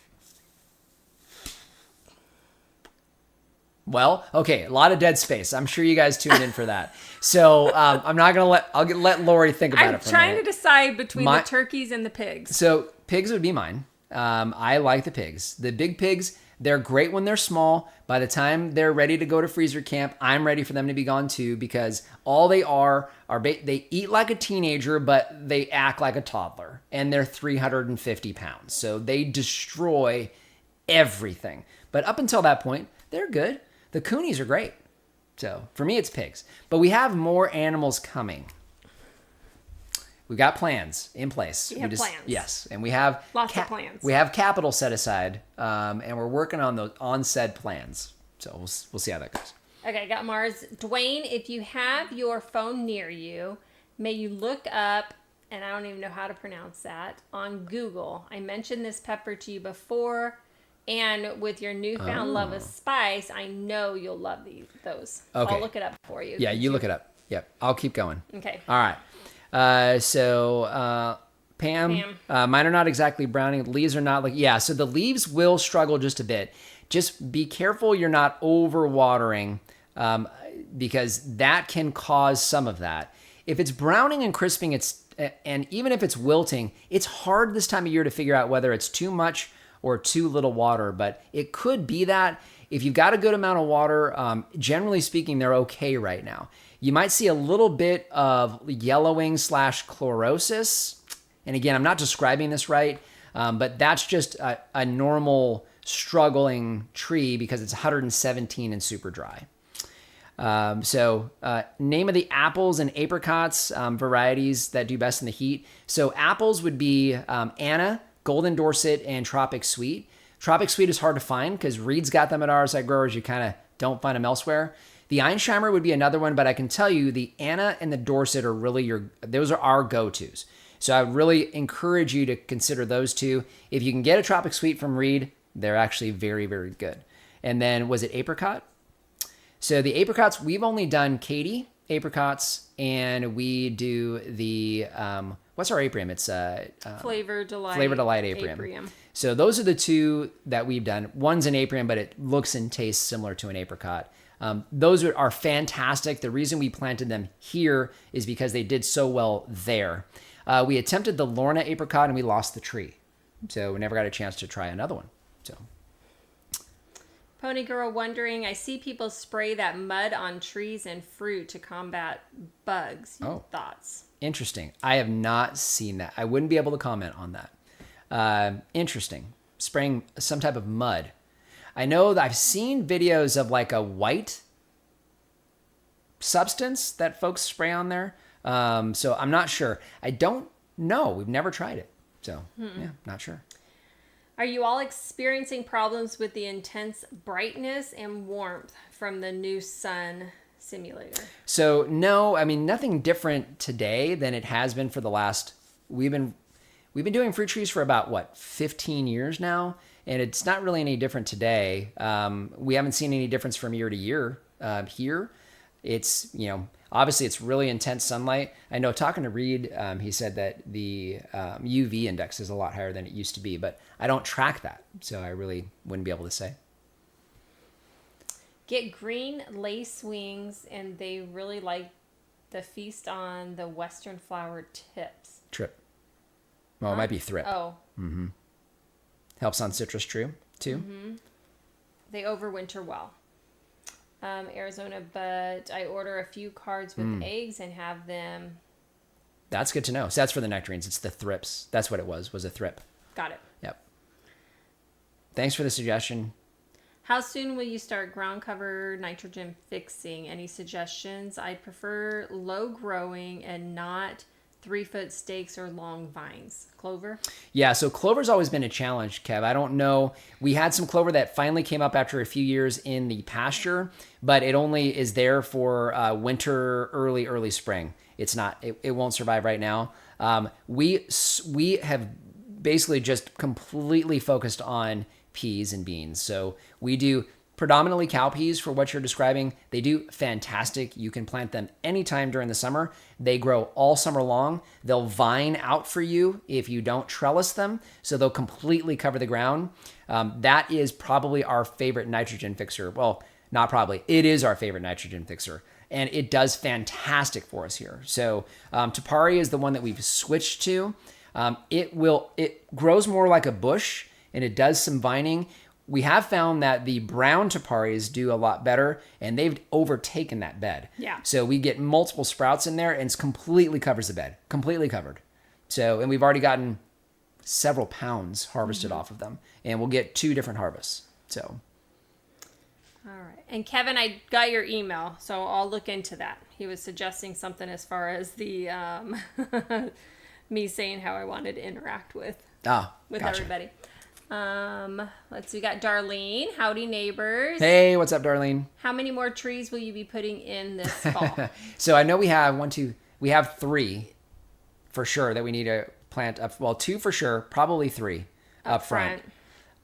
Well, okay, a lot of dead space. I'm sure you guys tuned in for that. So I'm not gonna let Lori think about it for a minute. I'm trying to decide between the turkeys and the pigs. So pigs would be mine. I like the pigs. The big pigs, they're great when they're small. By the time they're ready to go to freezer camp, I'm ready for them to be gone too, because all they are they eat like a teenager, but they act like a toddler, and they're 350 pounds. So they destroy everything. But up until that point, they're good. The coonies are great. So for me, it's pigs. But we have more animals coming. We've got plans in place. We have plans. Yes. And we have lots of plans. We have capital set aside, and we're working on said plans. So we'll see how that goes. Okay, got Mars. Dwayne, if you have your phone near you, may you look up, and I don't even know how to pronounce that, on Google. I mentioned this pepper to you before. And with your newfound love of spice, I know you'll love those. Okay. I'll look it up for you. Yeah, you look it up. Yep. I'll keep going. Okay. All right. So Pam, mine are not exactly browning. The leaves are not so the leaves will struggle just a bit. Just be careful you're not overwatering, because that can cause some of that. If it's browning and crisping, and even if it's wilting, it's hard this time of year to figure out whether it's too much or too little water, but it could be that. If you've got a good amount of water, generally speaking, they're okay right now. You might see a little bit of yellowing / chlorosis. And again, I'm not describing this right. But that's just a normal struggling tree because it's 117 and super dry. Name of the apples and apricots, varieties that do best in the heat. So apples would be Anna, Golden Dorset, and Tropic Sweet. Tropic Sweet is hard to find because Reed's got them at RSI Growers. You kind of don't find them elsewhere. The Einsheimer would be another one, but I can tell you the Anna and the Dorset are really those are our go-tos. So I really encourage you to consider those two. If you can get a Tropic Sweet from Reed, they're actually very, very good. And then was it apricot? So the apricots, we've only done Katy apricots, and we do the, what's our apium? It's Flavor Delight. Flavor Delight apium. So those are the two that we've done. One's an apium, but it looks and tastes similar to an apricot. Those are fantastic. The reason we planted them here is because they did so well there. We attempted the Lorna apricot, and we lost the tree. So we never got a chance to try another one. So. Pony Girl wondering, I see people spray that mud on trees and fruit to combat bugs. Your thoughts? Interesting. I have not seen that. I wouldn't be able to comment on that. Interesting. Spraying some type of mud. I know that I've seen videos of like a white substance that folks spray on there. So I'm not sure. I don't know. We've never tried it. So yeah, not sure. Are you all experiencing problems with the intense brightness and warmth from the new sun simulator? So no, I mean, nothing different today than it has been for the last, we've been doing fruit trees for about 15 years now, and it's not really any different today. We haven't seen any difference from year to year here. It's, obviously it's really intense sunlight. I know talking to Reed, he said that the UV index is a lot higher than it used to be, but I don't track that, so I really wouldn't be able to say. Get green lace wings, and they really like the feast on the western flower tips. Trip. Well, it might be thrip. Oh. Mm-hmm. Helps on citrus too. Mm-hmm. They overwinter well. Arizona, but I order a few cards with eggs and have them. That's good to know. So that's for the nectarines. It's the thrips. That's what it was a thrip. Got it. Yep. Thanks for the suggestion. How soon will you start ground cover nitrogen fixing? Any suggestions? I prefer low growing and not 3-foot stakes or long vines. Clover? Yeah, so clover's always been a challenge, Kev. I don't know. We had some clover that finally came up after a few years in the pasture, but it only is there for winter, early spring. It's not. It won't survive right now. We have basically just completely focused on peas and beans. So we do predominantly cowpeas for what you're describing. They do fantastic. You can plant them anytime during the summer. They grow all summer long. They'll vine out for you if you don't trellis them. So they'll completely cover the ground. That is probably our favorite nitrogen fixer. Well, not probably. It is our favorite nitrogen fixer. And it does fantastic for us here. So Tapari is the one that we've switched to. It grows more like a bush, and it does some vining. We have found that the brown Taparis do a lot better, and they've overtaken that bed. Yeah. So we get multiple sprouts in there, and it completely covers the bed. Completely covered. So, and we've already gotten several pounds harvested off of them, and we'll get 2 different harvests. So. All right. And Kevin, I got your email, so I'll look into that. He was suggesting something as far as the me saying how I wanted to interact with Gotcha. Everybody. Let's see. We got Darlene. Howdy, neighbors. Hey, what's up, Darlene? How many more trees will you be putting in this fall? So I know we have 3 for sure that we need to plant up. Well, 2 for sure, probably 3 up front.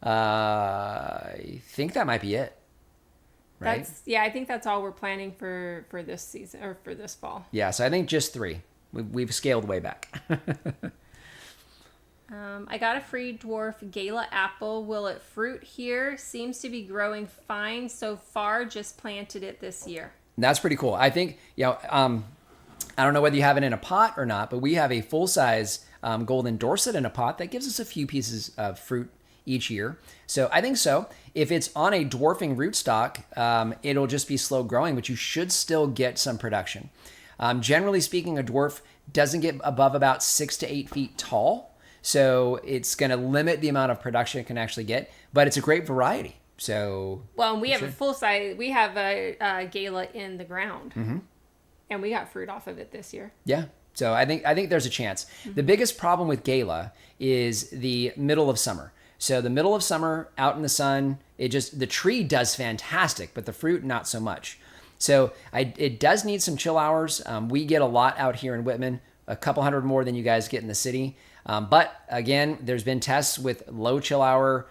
I think that might be it. Right? I think that's all we're planning for this season or for this fall. Yeah, so I think just 3. We've scaled way back. I got a free dwarf Gala apple. Will it fruit here? Seems to be growing fine so far. Just planted it this year. That's pretty cool. I think, I don't know whether you have it in a pot or not, but we have a full-size golden Dorset in a pot that gives us a few pieces of fruit each year. So I think so. If it's on a dwarfing rootstock, it'll just be slow growing, but you should still get some production. Generally speaking, a dwarf doesn't get above about 6 to 8 feet tall. So it's going to limit the amount of production it can actually get, but it's a great variety. So Well, and we have a full size. We have a gala in the ground, and we got fruit off of it this year. yeah. So I think there's a chance. The biggest problem with gala is the middle of summer. So the middle of summer out in the sun, the tree does fantastic, but the fruit not so much. So it does need some chill hours. We get a lot out here in Whitman, a couple hundred more than you guys get in the city. But again, there's been tests with low chill hours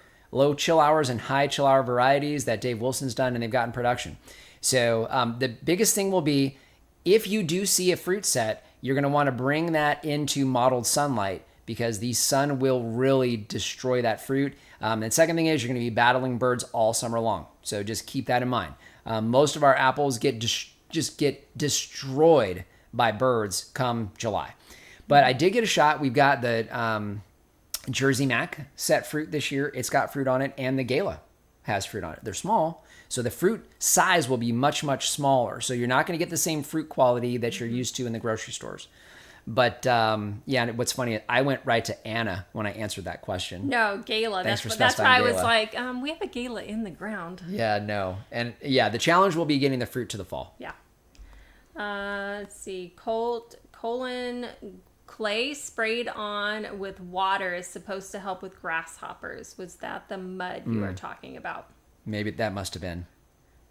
and high chill hour varieties that Dave Wilson's done, and they've gotten production. So the biggest thing will be, if you do see a fruit set, you're going to want to bring that into mottled sunlight, because the sun will really destroy that fruit. And second thing is, you're going to be battling birds all summer long. So just keep that in mind. Most of our apples get destroyed by birds come July. But I did get a shot. We've got the Jersey Mac set fruit this year. It's got fruit on it, and the Gala has fruit on it. They're small, so the fruit size will be much, much smaller. So you're not going to get the same fruit quality that you're used to in the grocery stores. But yeah, and what's funny, I went right to Anna when I answered that question. No, gala. Thanks for That's why I specifying was gala. like, we have a gala in the ground. Yeah, no. And yeah, the challenge will be getting the fruit to the fall. Yeah. Let's see. Colon clay sprayed on with water is supposed to help with grasshoppers. Was that the mud you were talking about? Maybe that must have been.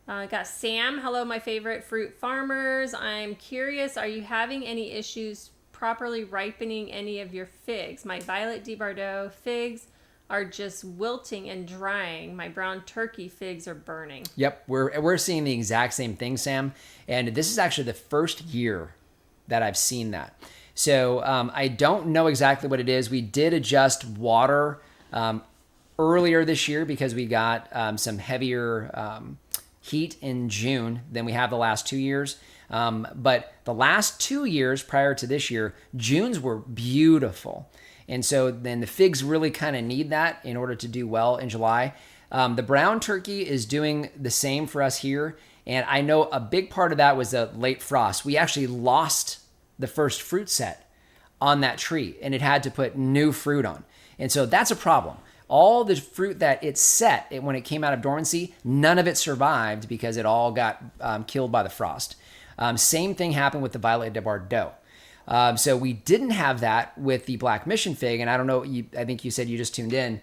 Got Sam. Hello, my favorite fruit farmers. I'm curious, are you having any issues properly ripening any of your figs? My Violet de Bardot figs are just wilting and drying. My brown turkey figs are burning. Yep, we're seeing the exact same thing, Sam. And this is actually the first year that I've seen that. So I don't know exactly what it is. We did adjust water earlier this year because we got some heavier heat in June than we have the last 2 years. But the last 2 years prior to this year, Junes were beautiful. And so then the figs really kind of need that in order to do well in July. The brown turkey is doing the same for us here. And I know a big part of that was the late frost. We actually lost the first fruit set on that tree, and it had to put new fruit on. And so that's a problem. All the fruit that it set when it came out of dormancy, none of it survived because it all got killed by the frost. Same thing happened with the Violet de Bardot. So we didn't have that with the Black Mission fig, and I don't know, I think you said you just tuned in.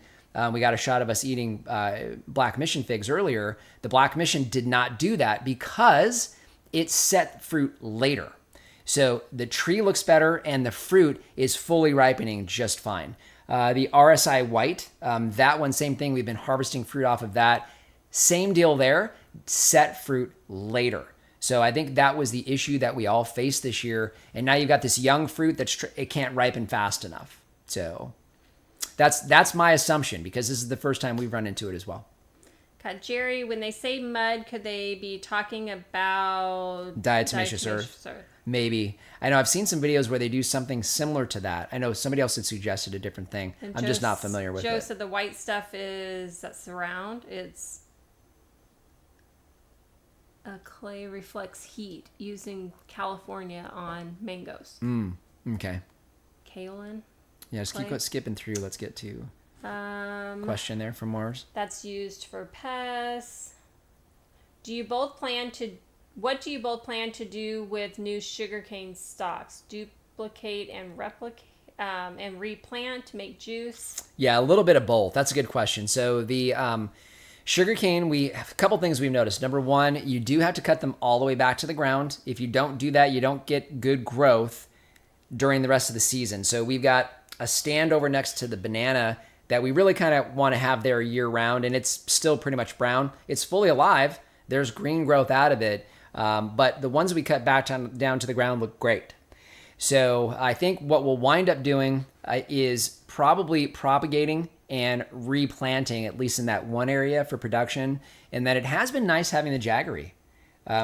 We got a shot of us eating Black Mission figs earlier. The Black Mission did not do that because it set fruit later. So the tree looks better and the fruit is fully ripening just fine. The RSI White, that one, same thing. We've been harvesting fruit off of that. Same deal there, set fruit later. So I think that was the issue that we all faced this year. And now you've got this young fruit it can't ripen fast enough. So that's my assumption, because this is the first time we've run into it as well. Got Jerry, when they say mud, could they be talking about Diatomaceous earth? Maybe. I know I've seen some videos where they do something similar to that. I know somebody else had suggested a different thing. And I'm just not familiar with it. Joe said the white stuff that's around. It's a clay reflects heat using California on mangoes. Okay. Kaolin. Yeah, just keep skipping through. Let's get to question there from Mars. That's used for pests. What do you both plan to do with new sugarcane stalks? Duplicate and replicate and replant to make juice? Yeah, a little bit of both. That's a good question. So the sugarcane, a couple things we've noticed. Number one, you do have to cut them all the way back to the ground. If you don't do that, you don't get good growth during the rest of the season. So we've got a stand over next to the banana that we really kind of want to have there year round, and it's still pretty much brown. It's fully alive. There's green growth out of it. But the ones we cut back down to the ground look great. So I think what we'll wind up doing is probably propagating and replanting, at least in that one area for production. And then it has been nice having the jaggery.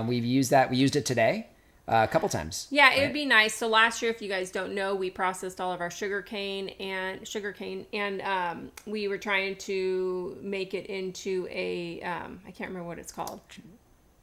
We've used that. We used it today a couple times. Yeah, right? It would be nice. So last year, if you guys don't know, we processed all of our sugarcane, and we were trying to make it into a I can't remember what it's called.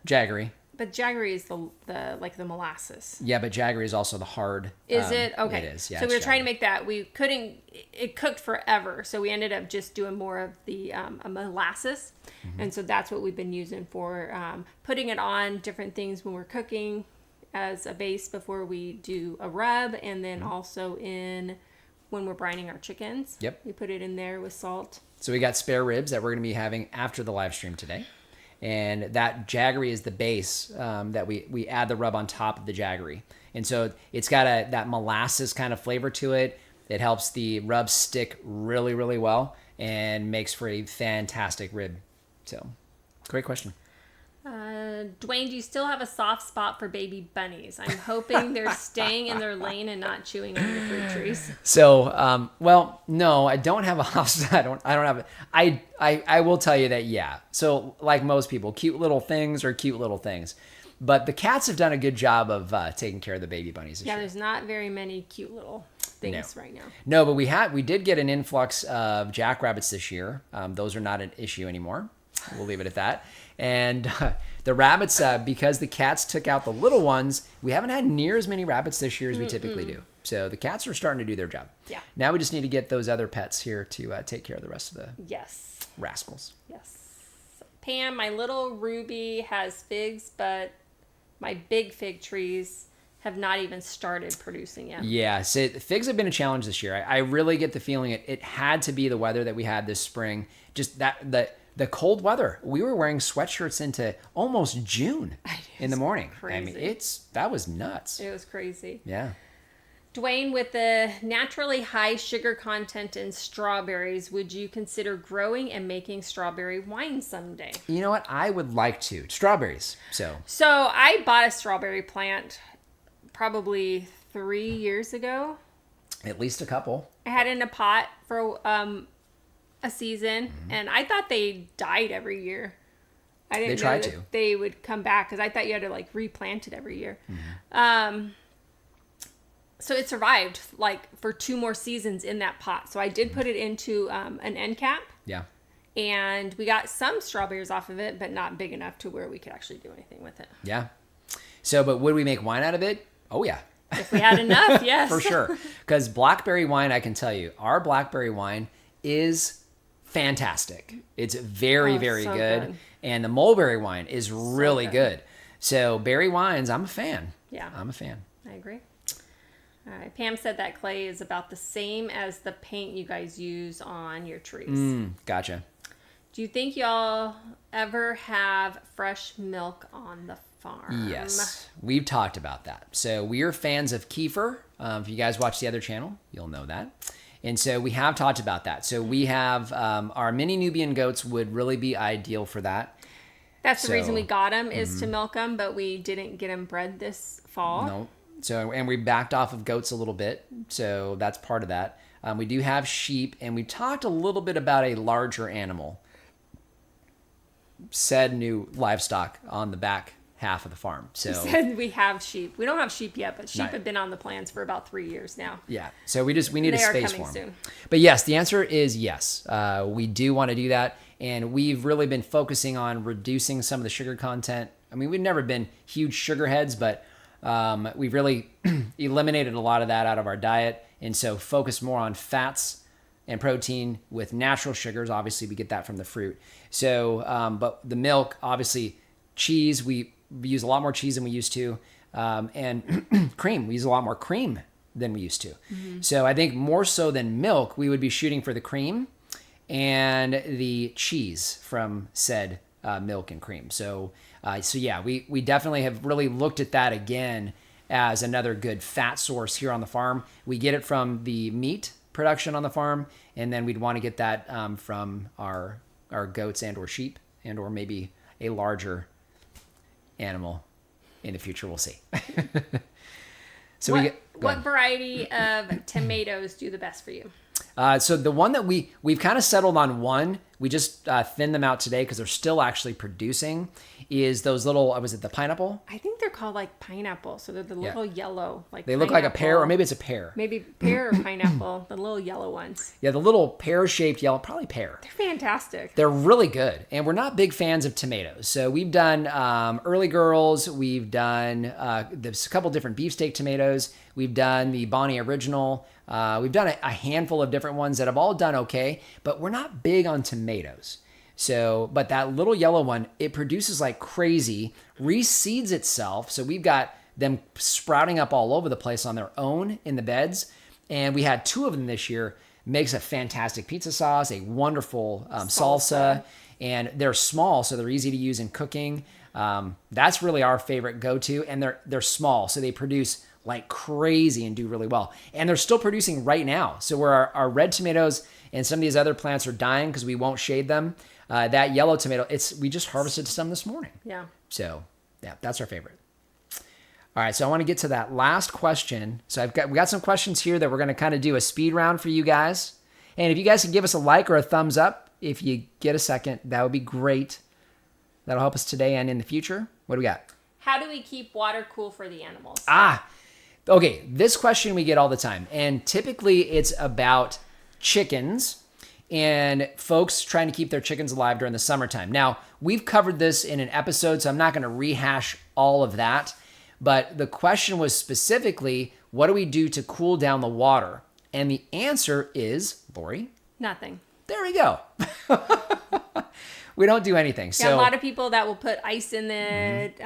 Jaggery. But Jaggery is the like the molasses. Yeah, but Jaggery is also the hard. Is it? Okay. It is, yeah. So we were trying to make that. We couldn't, it cooked forever. So we ended up just doing more of the molasses. Mm-hmm. And so that's what we've been using for putting it on different things when we're cooking as a base before we do a rub. And then also when we're brining our chickens. Yep. We put it in there with salt. So we got spare ribs that we're going to be having after the live stream today. And that Jaggery is the base that we add the rub on top of the Jaggery. And so it's got that molasses kind of flavor to it. It helps the rub stick really, really well and makes for a fantastic rib. So, great question. Dwayne, do you still have a soft spot for baby bunnies? I'm hoping they're staying in their lane and not chewing on your fruit trees. So, well, no, I don't have a house. I don't have. I will tell you that, yeah. So, like most people, cute little things are cute little things, but the cats have done a good job of taking care of the baby bunnies this year. There's not very many cute little things right now. No, but we did get an influx of jackrabbits this year. Those are not an issue anymore. We'll leave it at that. And the rabbits, because the cats took out the little ones, we haven't had near as many rabbits this year as we typically do. So the cats are starting to do their job. Yeah. Now we just need to get those other pets here to take care of the rest of the rascals. Yes. Pam, my little Ruby has figs, but my big fig trees have not even started producing yet. Yeah, so figs have been a challenge this year. I really get the feeling it had to be the weather that we had this spring. Just the cold weather. We were wearing sweatshirts into almost June in the morning. Crazy. I mean, that was nuts. It was crazy. Yeah. Dwayne, with the naturally high sugar content in strawberries, would you consider growing and making strawberry wine someday? You know what? I would like to. Strawberries. So I bought a strawberry plant probably 3 years ago. At least a couple. I had it in a pot for a season, and I thought they died every year. I didn't know that they would come back because I thought you had to like replant it every year. So it survived like for 2 more seasons in that pot. So I did put it into an end cap. Yeah. And we got some strawberries off of it, but not big enough to where we could actually do anything with it. Yeah. So, but would we make wine out of it? Oh, yeah. If we had enough, yes. For sure. Because blackberry wine, I can tell you, our blackberry wine is fantastic. It's very, very so good. And the mulberry wine is really good. So berry wines, I'm a fan. Yeah. I'm a fan. I agree. All right. Pam said that clay is about the same as the paint you guys use on your trees. Gotcha. Do you think y'all ever have fresh milk on the farm? Yes. We've talked about that. So we are fans of kefir. If you guys watch the other channel, you'll know that. And so we have talked about that. So we have our mini Nubian goats would really be ideal for that. That's the reason we got them is to milk them, but we didn't get them bred this fall. No. So, and we backed off of goats a little bit. So that's part of that. We do have sheep, and we talked a little bit about a larger animal. Said new livestock on the back half of the farm. So said we have sheep. We don't have sheep yet, but sheep have been on the plans for about 3 years now. Yeah. So we need a space for them. Soon. But yes, the answer is yes. We do want to do that. And we've really been focusing on reducing some of the sugar content. I mean, we've never been huge sugar heads, but we've really eliminated a lot of that out of our diet. And so focus more on fats and protein with natural sugars. Obviously, we get that from the fruit. So, but the milk, obviously, cheese, we use a lot more cheese than we used to. And cream, we use a lot more cream than we used to. So I think more so than milk, we would be shooting for the cream and the cheese from said milk and cream. So yeah, we definitely have really looked at that again as another good fat source here on the farm. We get it from the meat production on the farm, and then we'd want to get that from our goats and or sheep and or maybe a larger animal in the future. We'll see. So what variety of tomatoes do the best for you? So the one that we've kind of settled on one, we just thinned them out today because they're still actually producing, is those little, was it the pineapple? I think they're called like pineapple. So they're the little yellow, like They look like a pear, or maybe it's a pear. Maybe pear or pineapple, the little yellow ones. Yeah, the little pear-shaped yellow, probably pear. They're fantastic. They're really good. And we're not big fans of tomatoes. So we've done Early Girls. We've done there's a couple different beefsteak tomatoes. We've done the Bonnie Original. We've done a handful of different ones that have all done okay, but we're not big on tomatoes. So, but that little yellow one, it produces like crazy, reseeds itself. So we've got them sprouting up all over the place on their own in the beds. And we had 2 of them this year. Makes a fantastic pizza sauce, a wonderful salsa, and they're small, so they're easy to use in cooking. That's really our favorite go-to, and they're small, so they produce like crazy and do really well. And they're still producing right now. So where our red tomatoes and some of these other plants are dying because we won't shade them, that yellow tomato, we just harvested some this morning. Yeah. So yeah, that's our favorite. All right, so I want to get to that last question. So we got some questions here that we're going to kind of do a speed round for you guys. And if you guys can give us a like or a thumbs up, if you get a second, that would be great. That'll help us today and in the future. What do we got? How do we keep water cool for the animals? Okay. This question we get all the time. And typically it's about chickens and folks trying to keep their chickens alive during the summertime. Now, we've covered this in an episode, so I'm not going to rehash all of that. But the question was specifically, what do we do to cool down the water? And the answer is, Lori? Nothing. There we go. We don't do anything. Yeah, So a lot of people that will put ice in it,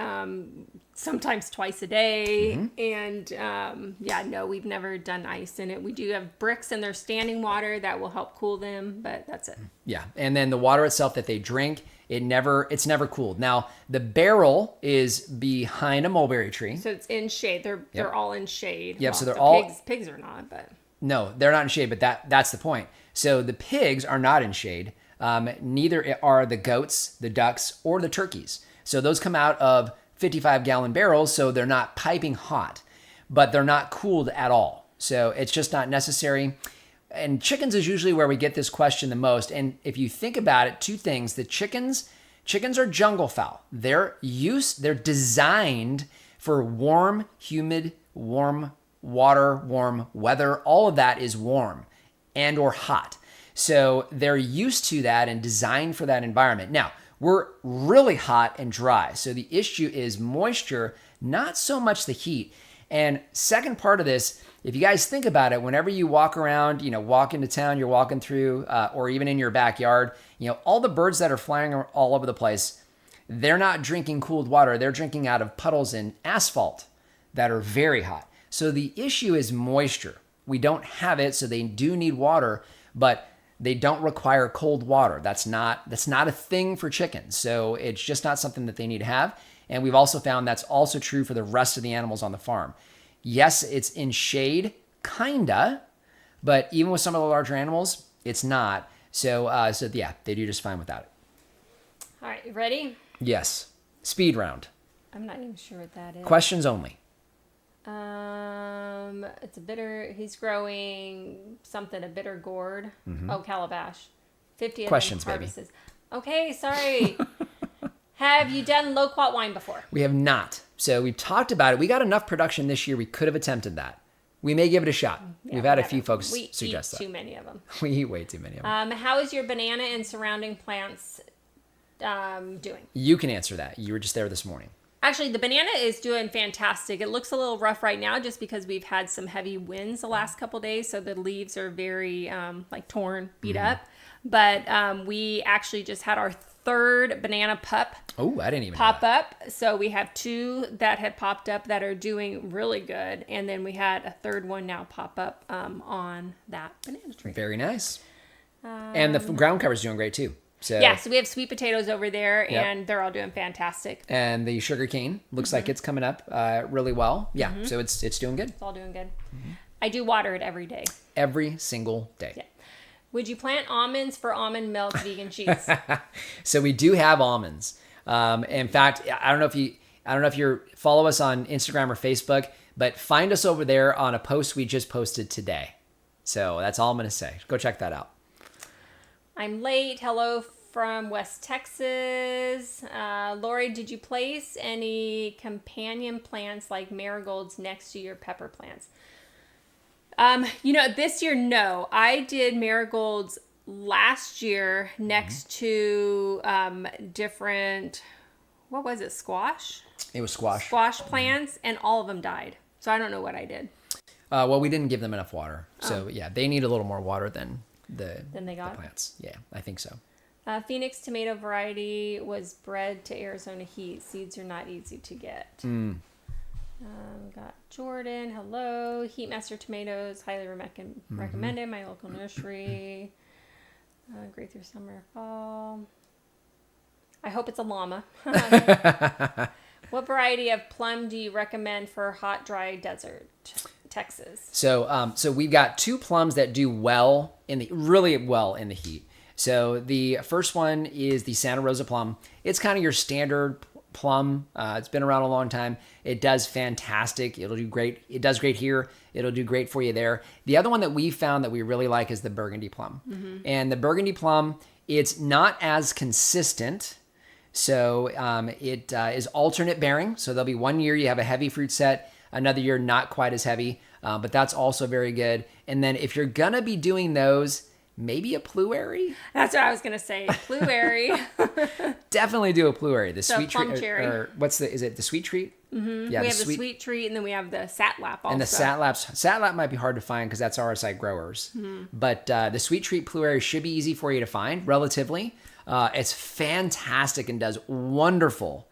sometimes twice a day. And no, we've never done ice in it. We do have bricks in their standing water that will help cool them, but that's it. Yeah, and then the water itself that they drink, it's never cooled. Now, the barrel is behind a mulberry tree. So it's in shade. They're all in shade. Yep, Well, so they're all... Pigs are not, but... No, they're not in shade, but that's the point. So the pigs are not in shade. Neither are the goats, the ducks, or the turkeys. So those come out of 55-gallon barrels, so they're not piping hot, but they're not cooled at all. So it's just not necessary. And chickens is usually where we get this question the most. And if you think about it, 2 things. The chickens are jungle fowl. They're designed for warm, humid, warm water, warm weather. All of that is warm and or hot. So they're used to that and designed for that environment. Now, we're really hot and dry. So the issue is moisture, not so much the heat. And second part of this, if you guys think about it, whenever you walk around, walk into town, you're walking through, or even in your backyard, all the birds that are flying all over the place, they're not drinking cooled water. They're drinking out of puddles in asphalt that are very hot. So the issue is moisture. We don't have it, so they do need water, but they don't require cold water. That's not a thing for chickens. So it's just not something that they need to have. And we've also found that's also true for the rest of the animals on the farm. Yes, it's in shade, kinda, but even with some of the larger animals, it's not. So yeah, they do just fine without it. All right, you ready? Yes. Speed round. I'm not even sure what that is. Questions only. It's a bitter. He's growing a bitter gourd. Oh, calabash. 50 questions, baby. Okay, sorry. Have you done low quat wine before? We have not. So we've talked about it. We got enough production this year. We could have attempted that. We may give it a shot. Yeah, we've had a few folks suggest that. We eat too many of them. We eat way too many of them. How is your banana and surrounding plants doing? You can answer that. You were just there this morning. Actually, the banana is doing fantastic. It looks a little rough right now just because we've had some heavy winds the last couple days. So the leaves are very torn, beat up. But we actually just had our 3rd banana pup. Oh, I didn't even pop up. So we have 2 that had popped up that are doing really good. And then we had a 3rd one now pop up on that banana tree. Very nice. And the ground cover is doing great too. So we have sweet potatoes over there, and they're all doing fantastic. And the sugar cane looks like it's coming up really well. Yeah, so it's doing good. It's all doing good. I do water it every day. Every single day. Yeah. Would you plant almonds for almond milk vegan cheese? So we do have almonds. In fact, I don't know if you follow us on Instagram or Facebook, but find us over there on a post we just posted today. So that's all I'm going to say. Go check that out. I'm late. Hello from West Texas. Lori, did you place any companion plants like marigolds next to your pepper plants? This year, no. I did marigolds last year next to different, what was it, squash? It was squash. Squash plants, and all of them died. So I don't know what I did. Well, we didn't give them enough water. So, yeah, they need a little more water than the plants. Yeah, I think so. Phoenix tomato variety was bred to Arizona heat. Seeds are not easy to get. Got Jordan. Hello. Heatmaster tomatoes. Highly recommended. My local nursery. Great through summer, fall. I hope it's a llama. What variety of plum do you recommend for hot, dry desert, Texas? So we've got 2 plums that do really well in the heat. So the first one is the Santa Rosa plum. It's kind of your standard plum. It's been around a long time. It does fantastic. It'll do great. It does great here. It'll do great for you there. The other one that we found that we really like is the burgundy plum. And the burgundy plum, it's not as consistent. So it is alternate bearing. So there'll be one year you have a heavy fruit set, another year not quite as heavy, but that's also very good. And then if you're going to be doing those, maybe a pluary. That's what I was going to say. Pluary. Definitely do a pluary. The So sweet plum treat. cherry. Or is it the sweet treat? Mm-hmm. Yeah, we have the sweet treat, and then we have the satlap also. And the satlap might be hard to find because that's RSI growers. But the sweet treat pluary should be easy for you to find, relatively. It's fantastic and does wonderful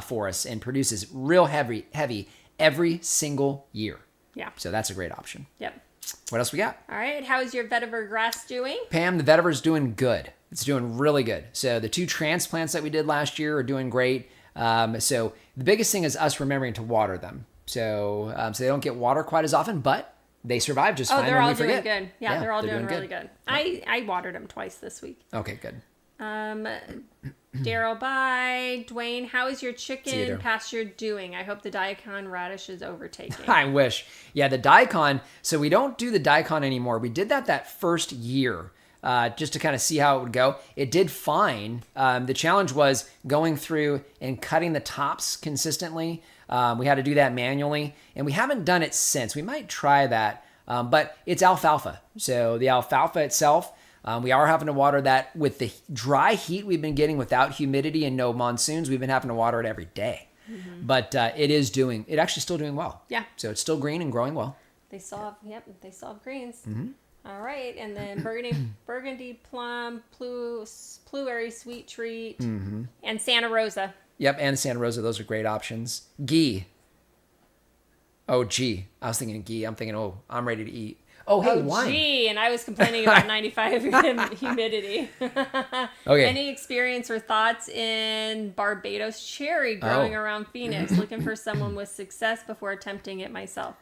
for us and produces real heavy every single year. Yeah. So that's a great option. Yep. What else we got? All right. How is your vetiver grass doing? Pam, the vetiver's doing good. It's doing really good. So the 2 transplants that we did last year are doing great. So the biggest thing is us remembering to water them. So they don't get water quite as often, but they survive just fine when we forget. They're all doing good. Yeah, they're all doing really good. I watered them twice this week. Okay, good. Daryl, bye. Dwayne, how is your chicken pasture doing? I hope the daikon radish is overtaking. I wish. Yeah, the daikon. So we don't do the daikon anymore. We did that first year just to kind of see how it would go. It did fine. The challenge was going through and cutting the tops consistently. We had to do that manually, and we haven't done it since. We might try that, but it's alfalfa. So the alfalfa itself, we are having to water that with the dry heat we've been getting without humidity and no monsoons. We've been having to water it every day. But it actually still doing well. Yeah. So it's still green and growing well. They still have greens. All right. And then burgundy plum, pluary sweet treat, and Santa Rosa. Yep. And Santa Rosa. Those are great options. Ghee. Oh, gee. I was thinking ghee. I'm thinking, I'm ready to eat. Oh, hey, wine. Gee, and I was complaining about 95 humidity. Okay. Any experience or thoughts in Barbados cherry growing around Phoenix? Looking for someone with success before attempting it myself.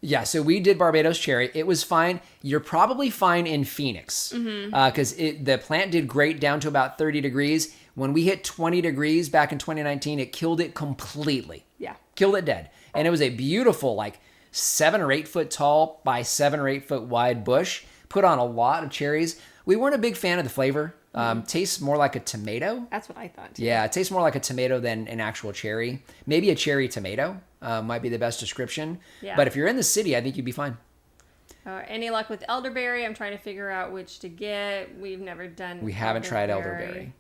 Yeah, so we did Barbados cherry. It was fine. You're probably fine in Phoenix because the plant did great down to about 30 degrees. When we hit 20 degrees back in 2019, it killed it completely. Yeah. Killed it dead. And it was a beautiful, 7 or 8 foot tall by 7 or 8 foot wide bush. Put on a lot of cherries. We weren't a big fan of the flavor. Tastes more like a tomato. That's what I thought too. Yeah, it tastes more like a tomato than an actual cherry. Maybe a cherry tomato might be the best description. Yeah. But if you're in the city, I think you'd be fine. Any luck with elderberry? I'm trying to figure out which to get. We've never done. We haven't tried elderberry.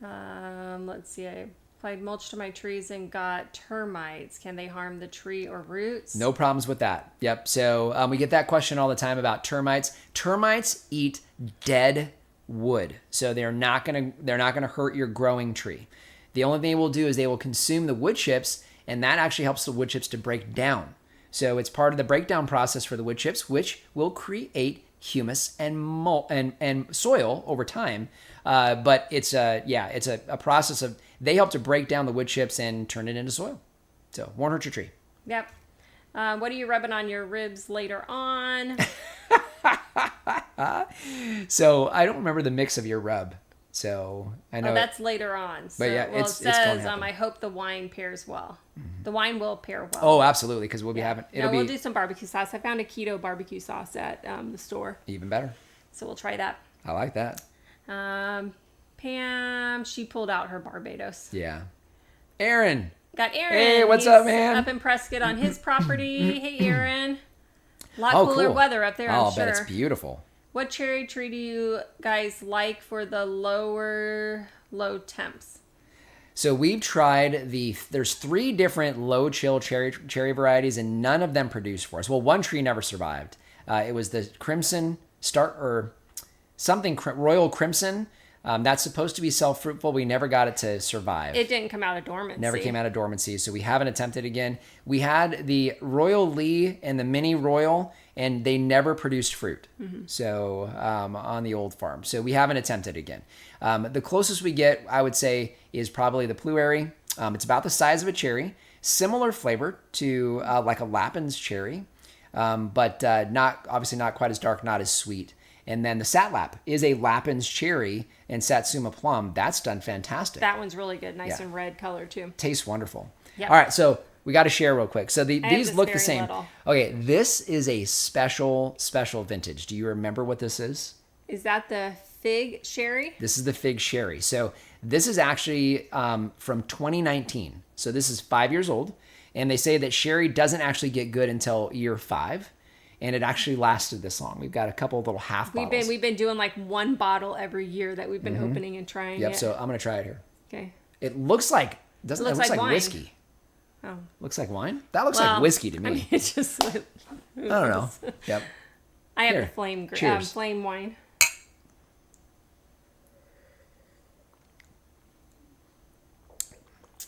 Let's see. I applied mulch to my trees and got termites. Can they harm the tree or roots? No problems with that. Yep. So we get that question all the time about termites. Termites eat dead wood, so they're not gonna hurt your growing tree. The only thing they will do is they will consume the wood chips, and that actually helps the wood chips to break down. So it's part of the breakdown process for the wood chips, which will create humus and soil over time. But it's a process of they help to break down the wood chips and turn it into soil. So won't hurt your tree. Yep. What are you rubbing on your ribs later on? So I don't remember the mix of your rub. So I know that's later on. So, but yeah, it says, I hope the wine pairs well. The wine will pair well. Oh, absolutely, because we'll be having... We'll do some barbecue sauce. I found a keto barbecue sauce at the store. Even better. So we'll try that. I like that. Pam, she pulled out her Barbados. Yeah. Aaron. Got Aaron. Hey, what's up, man? Up in Prescott on his property. Hey, Aaron. A lot cooler cool. weather up there, I'm sure. I bet it's beautiful. What cherry tree do you guys like for the low temps? So we've tried there's 3 different low chill cherry varieties, and none of them produced for us. Well, one tree never survived. It was the Crimson Royal Crimson. That's supposed to be self-fruitful. We never got it to survive. It didn't come out of dormancy. Never came out of dormancy, so we haven't attempted again. We had the Royal Lee and the Mini Royal, and they never produced fruit. So on the old farm. So we haven't attempted again. The closest we get, I would say, is probably the Blueberry. It's about the size of a cherry. Similar flavor to like a Lapin's cherry, but obviously not quite as dark, not as sweet. And then the Satlap is a Lapin's cherry and Satsuma plum. That's done fantastic. That one's really good. Nice and red color too. Tastes wonderful. Yep. All right, so we got to share real quick. So these look the same. Little. Okay, this is a special vintage. Do you remember what this is? Is that the fig sherry? This is the fig sherry. So this is actually from 2019. So this is 5 years old. And they say that sherry doesn't actually get good until year 5. And it actually lasted this long. We've got a couple of little half bottles. We've been doing like one bottle every year that we've been opening and trying. Yep. So I'm gonna try it here. Okay. It looks like it looks like wine. whiskey. Oh. Looks like wine. That looks like whiskey to me. I mean, it's just. I don't know. Yep. I have Here. the flame wine.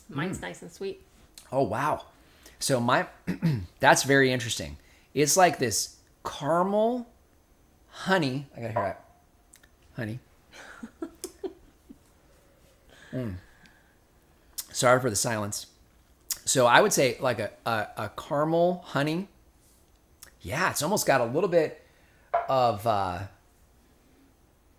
Mine's nice and sweet. Oh wow. So that's very interesting. It's like this caramel honey. I gotta hear that. Honey. Sorry for the silence. So I would say like a caramel honey. Yeah, it's almost got a little bit of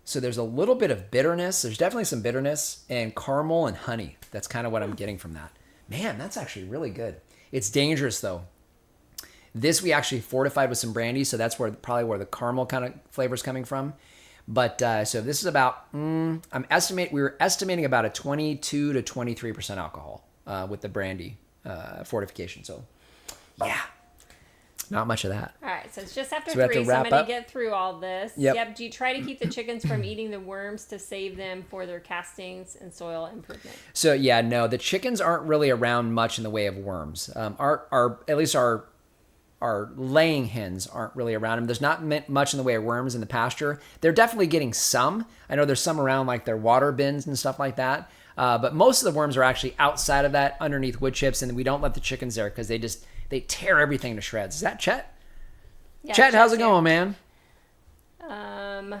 so there's a little bit of bitterness. There's definitely some bitterness and caramel and honey. That's kind of what I'm getting from that. Man, that's actually really good. It's dangerous though. This we actually fortified with some brandy, so that's probably where the caramel kind of flavor is coming from. But so this is about we were estimating about a 22 to 23% alcohol with the brandy fortification. So yeah, not much of that. All right, so it's just after 3, to so I'm wrap going up. to get through all this. Yep. Do you try to keep the chickens from eating the worms to save them for their castings and soil improvement? So yeah, no, the chickens aren't really around much in the way of worms. Our laying hens aren't really around them. There's not much in the way of worms in the pasture. They're definitely getting some. I know there's some around like their water bins and stuff like that. But most of the worms are actually outside of that, underneath wood chips, and we don't let the chickens there because they tear everything to shreds. Is that Chet? Yeah, Chet, how's it going, man? We're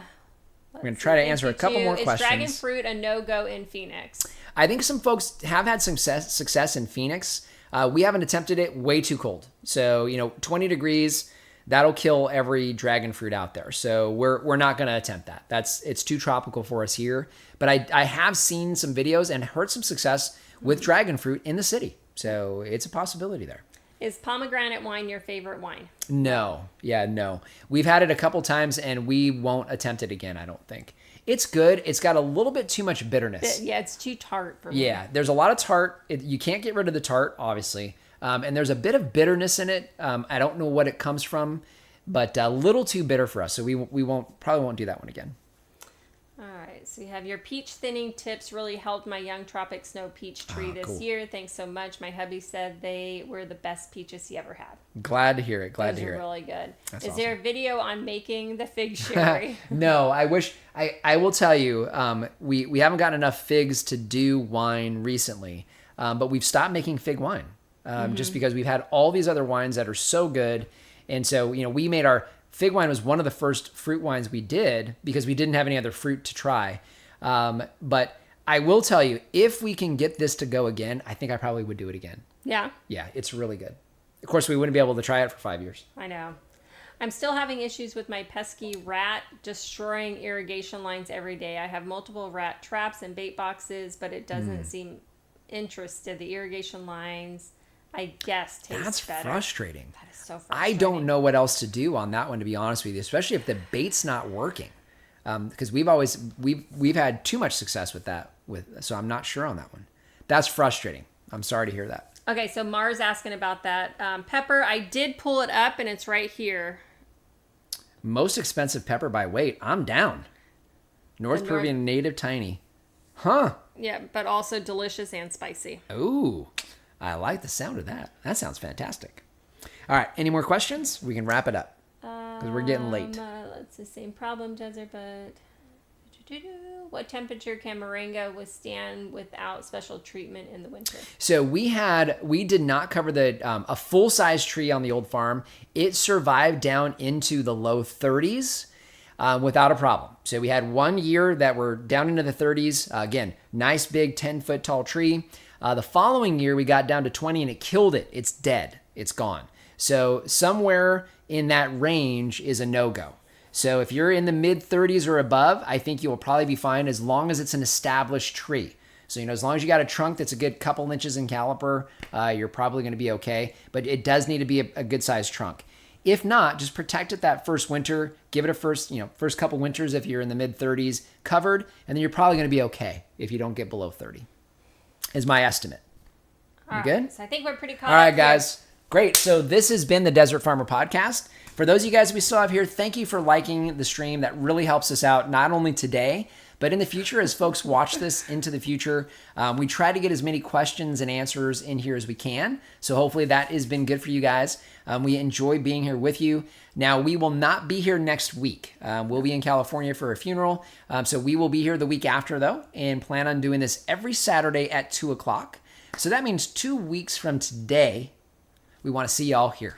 going to try to answer a couple more questions. Is dragon fruit a no-go in Phoenix? I think some folks have had some success in Phoenix. We haven't attempted it. Way too cold. So 20 degrees, that'll kill every dragon fruit out there. So we're not going to attempt that. It's too tropical for us here. But I have seen some videos and heard some success with dragon fruit in the city. So it's a possibility there. Is pomegranate wine your favorite wine? No. Yeah, no. We've had it a couple times and we won't attempt it again, I don't think. It's good. It's got a little bit too much bitterness. Yeah, it's too tart for me. Yeah, there's a lot of tart. You can't get rid of the tart, obviously. And there's a bit of bitterness in it. I don't know what it comes from, but a little too bitter for us. So we probably won't do that one again. All right, so you have your peach thinning tips really helped my young tropic snow peach tree this year. Thanks so much. My hubby said they were the best peaches he ever had. Glad to hear it. Glad to hear it. Really good. That's Is awesome. there a video on making the fig sherry? No, I wish. I will tell you, we haven't gotten enough figs to do wine recently, but we've stopped making fig wine just because we've had all these other wines that are so good. And so, we made our fig wine was one of the first fruit wines we did because we didn't have any other fruit to try. But I will tell you, if we can get this to go again, I think I probably would do it again. Yeah. Yeah, it's really good. Of course, we wouldn't be able to try it for 5 years. I know. I'm still having issues with my pesky rat destroying irrigation lines every day. I have multiple rat traps and bait boxes, but it doesn't seem interested. The irrigation lines I guess, tastes That's better. frustrating. That is so frustrating. I don't know what else to do on that one, to be honest with you, especially if the bait's not working. Because we've had too much success with that. So I'm not sure on that one. That's frustrating. I'm sorry to hear that. Okay, so Mars asking about that. Pepper, I did pull it up and it's right here. Most expensive pepper by weight. I'm down. North Peruvian native tiny. Huh. Yeah, but also delicious and spicy. Ooh, I like the sound of that. That sounds fantastic. All right, any more questions? We can wrap it up because we're getting late. It's the same problem, desert, but what temperature can moringa withstand without special treatment in the winter? So we did not cover a full size tree on the old farm. It survived down into the low 30s. Without a problem. So we had 1 year that were down into the 30s. Again, nice big 10-foot tall tree. The following year we got down to 20 and it killed it. It's dead. It's gone. So somewhere in that range is a no-go. So if you're in the mid 30s or above, I think you will probably be fine as long as it's an established tree. So, as long as you got a trunk that's a good couple inches in caliper, you're probably going to be okay. But it does need to be a good sized trunk. If not, just protect it that first winter. Give it a first couple winters if you're in the mid 30s covered, and then you're probably going to be okay if you don't get below 30. Is my estimate. You good? So I think we're pretty caught All right, up guys. Great. So this has been the Desert Farmer Podcast. For those of you guys we still have here, thank you for liking the stream. That really helps us out, not only today, but in the future, as folks watch this into the future. We try to get as many questions and answers in here as we can. So hopefully that has been good for you guys. We enjoy being here with you. Now, we will not be here next week. We'll be in California for a funeral. So we will be here the week after, though, and plan on doing this every Saturday at 2 o'clock. So that means 2 weeks from today, we want to see y'all here.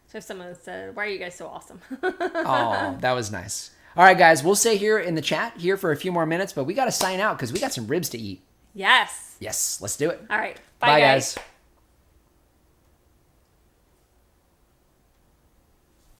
So if someone said, why are you guys so awesome? Oh, that was nice. All right, guys, we'll stay here in the chat here for a few more minutes, but we got to sign out because we got some ribs to eat. Yes. Yes, let's do it. All right. Bye guys.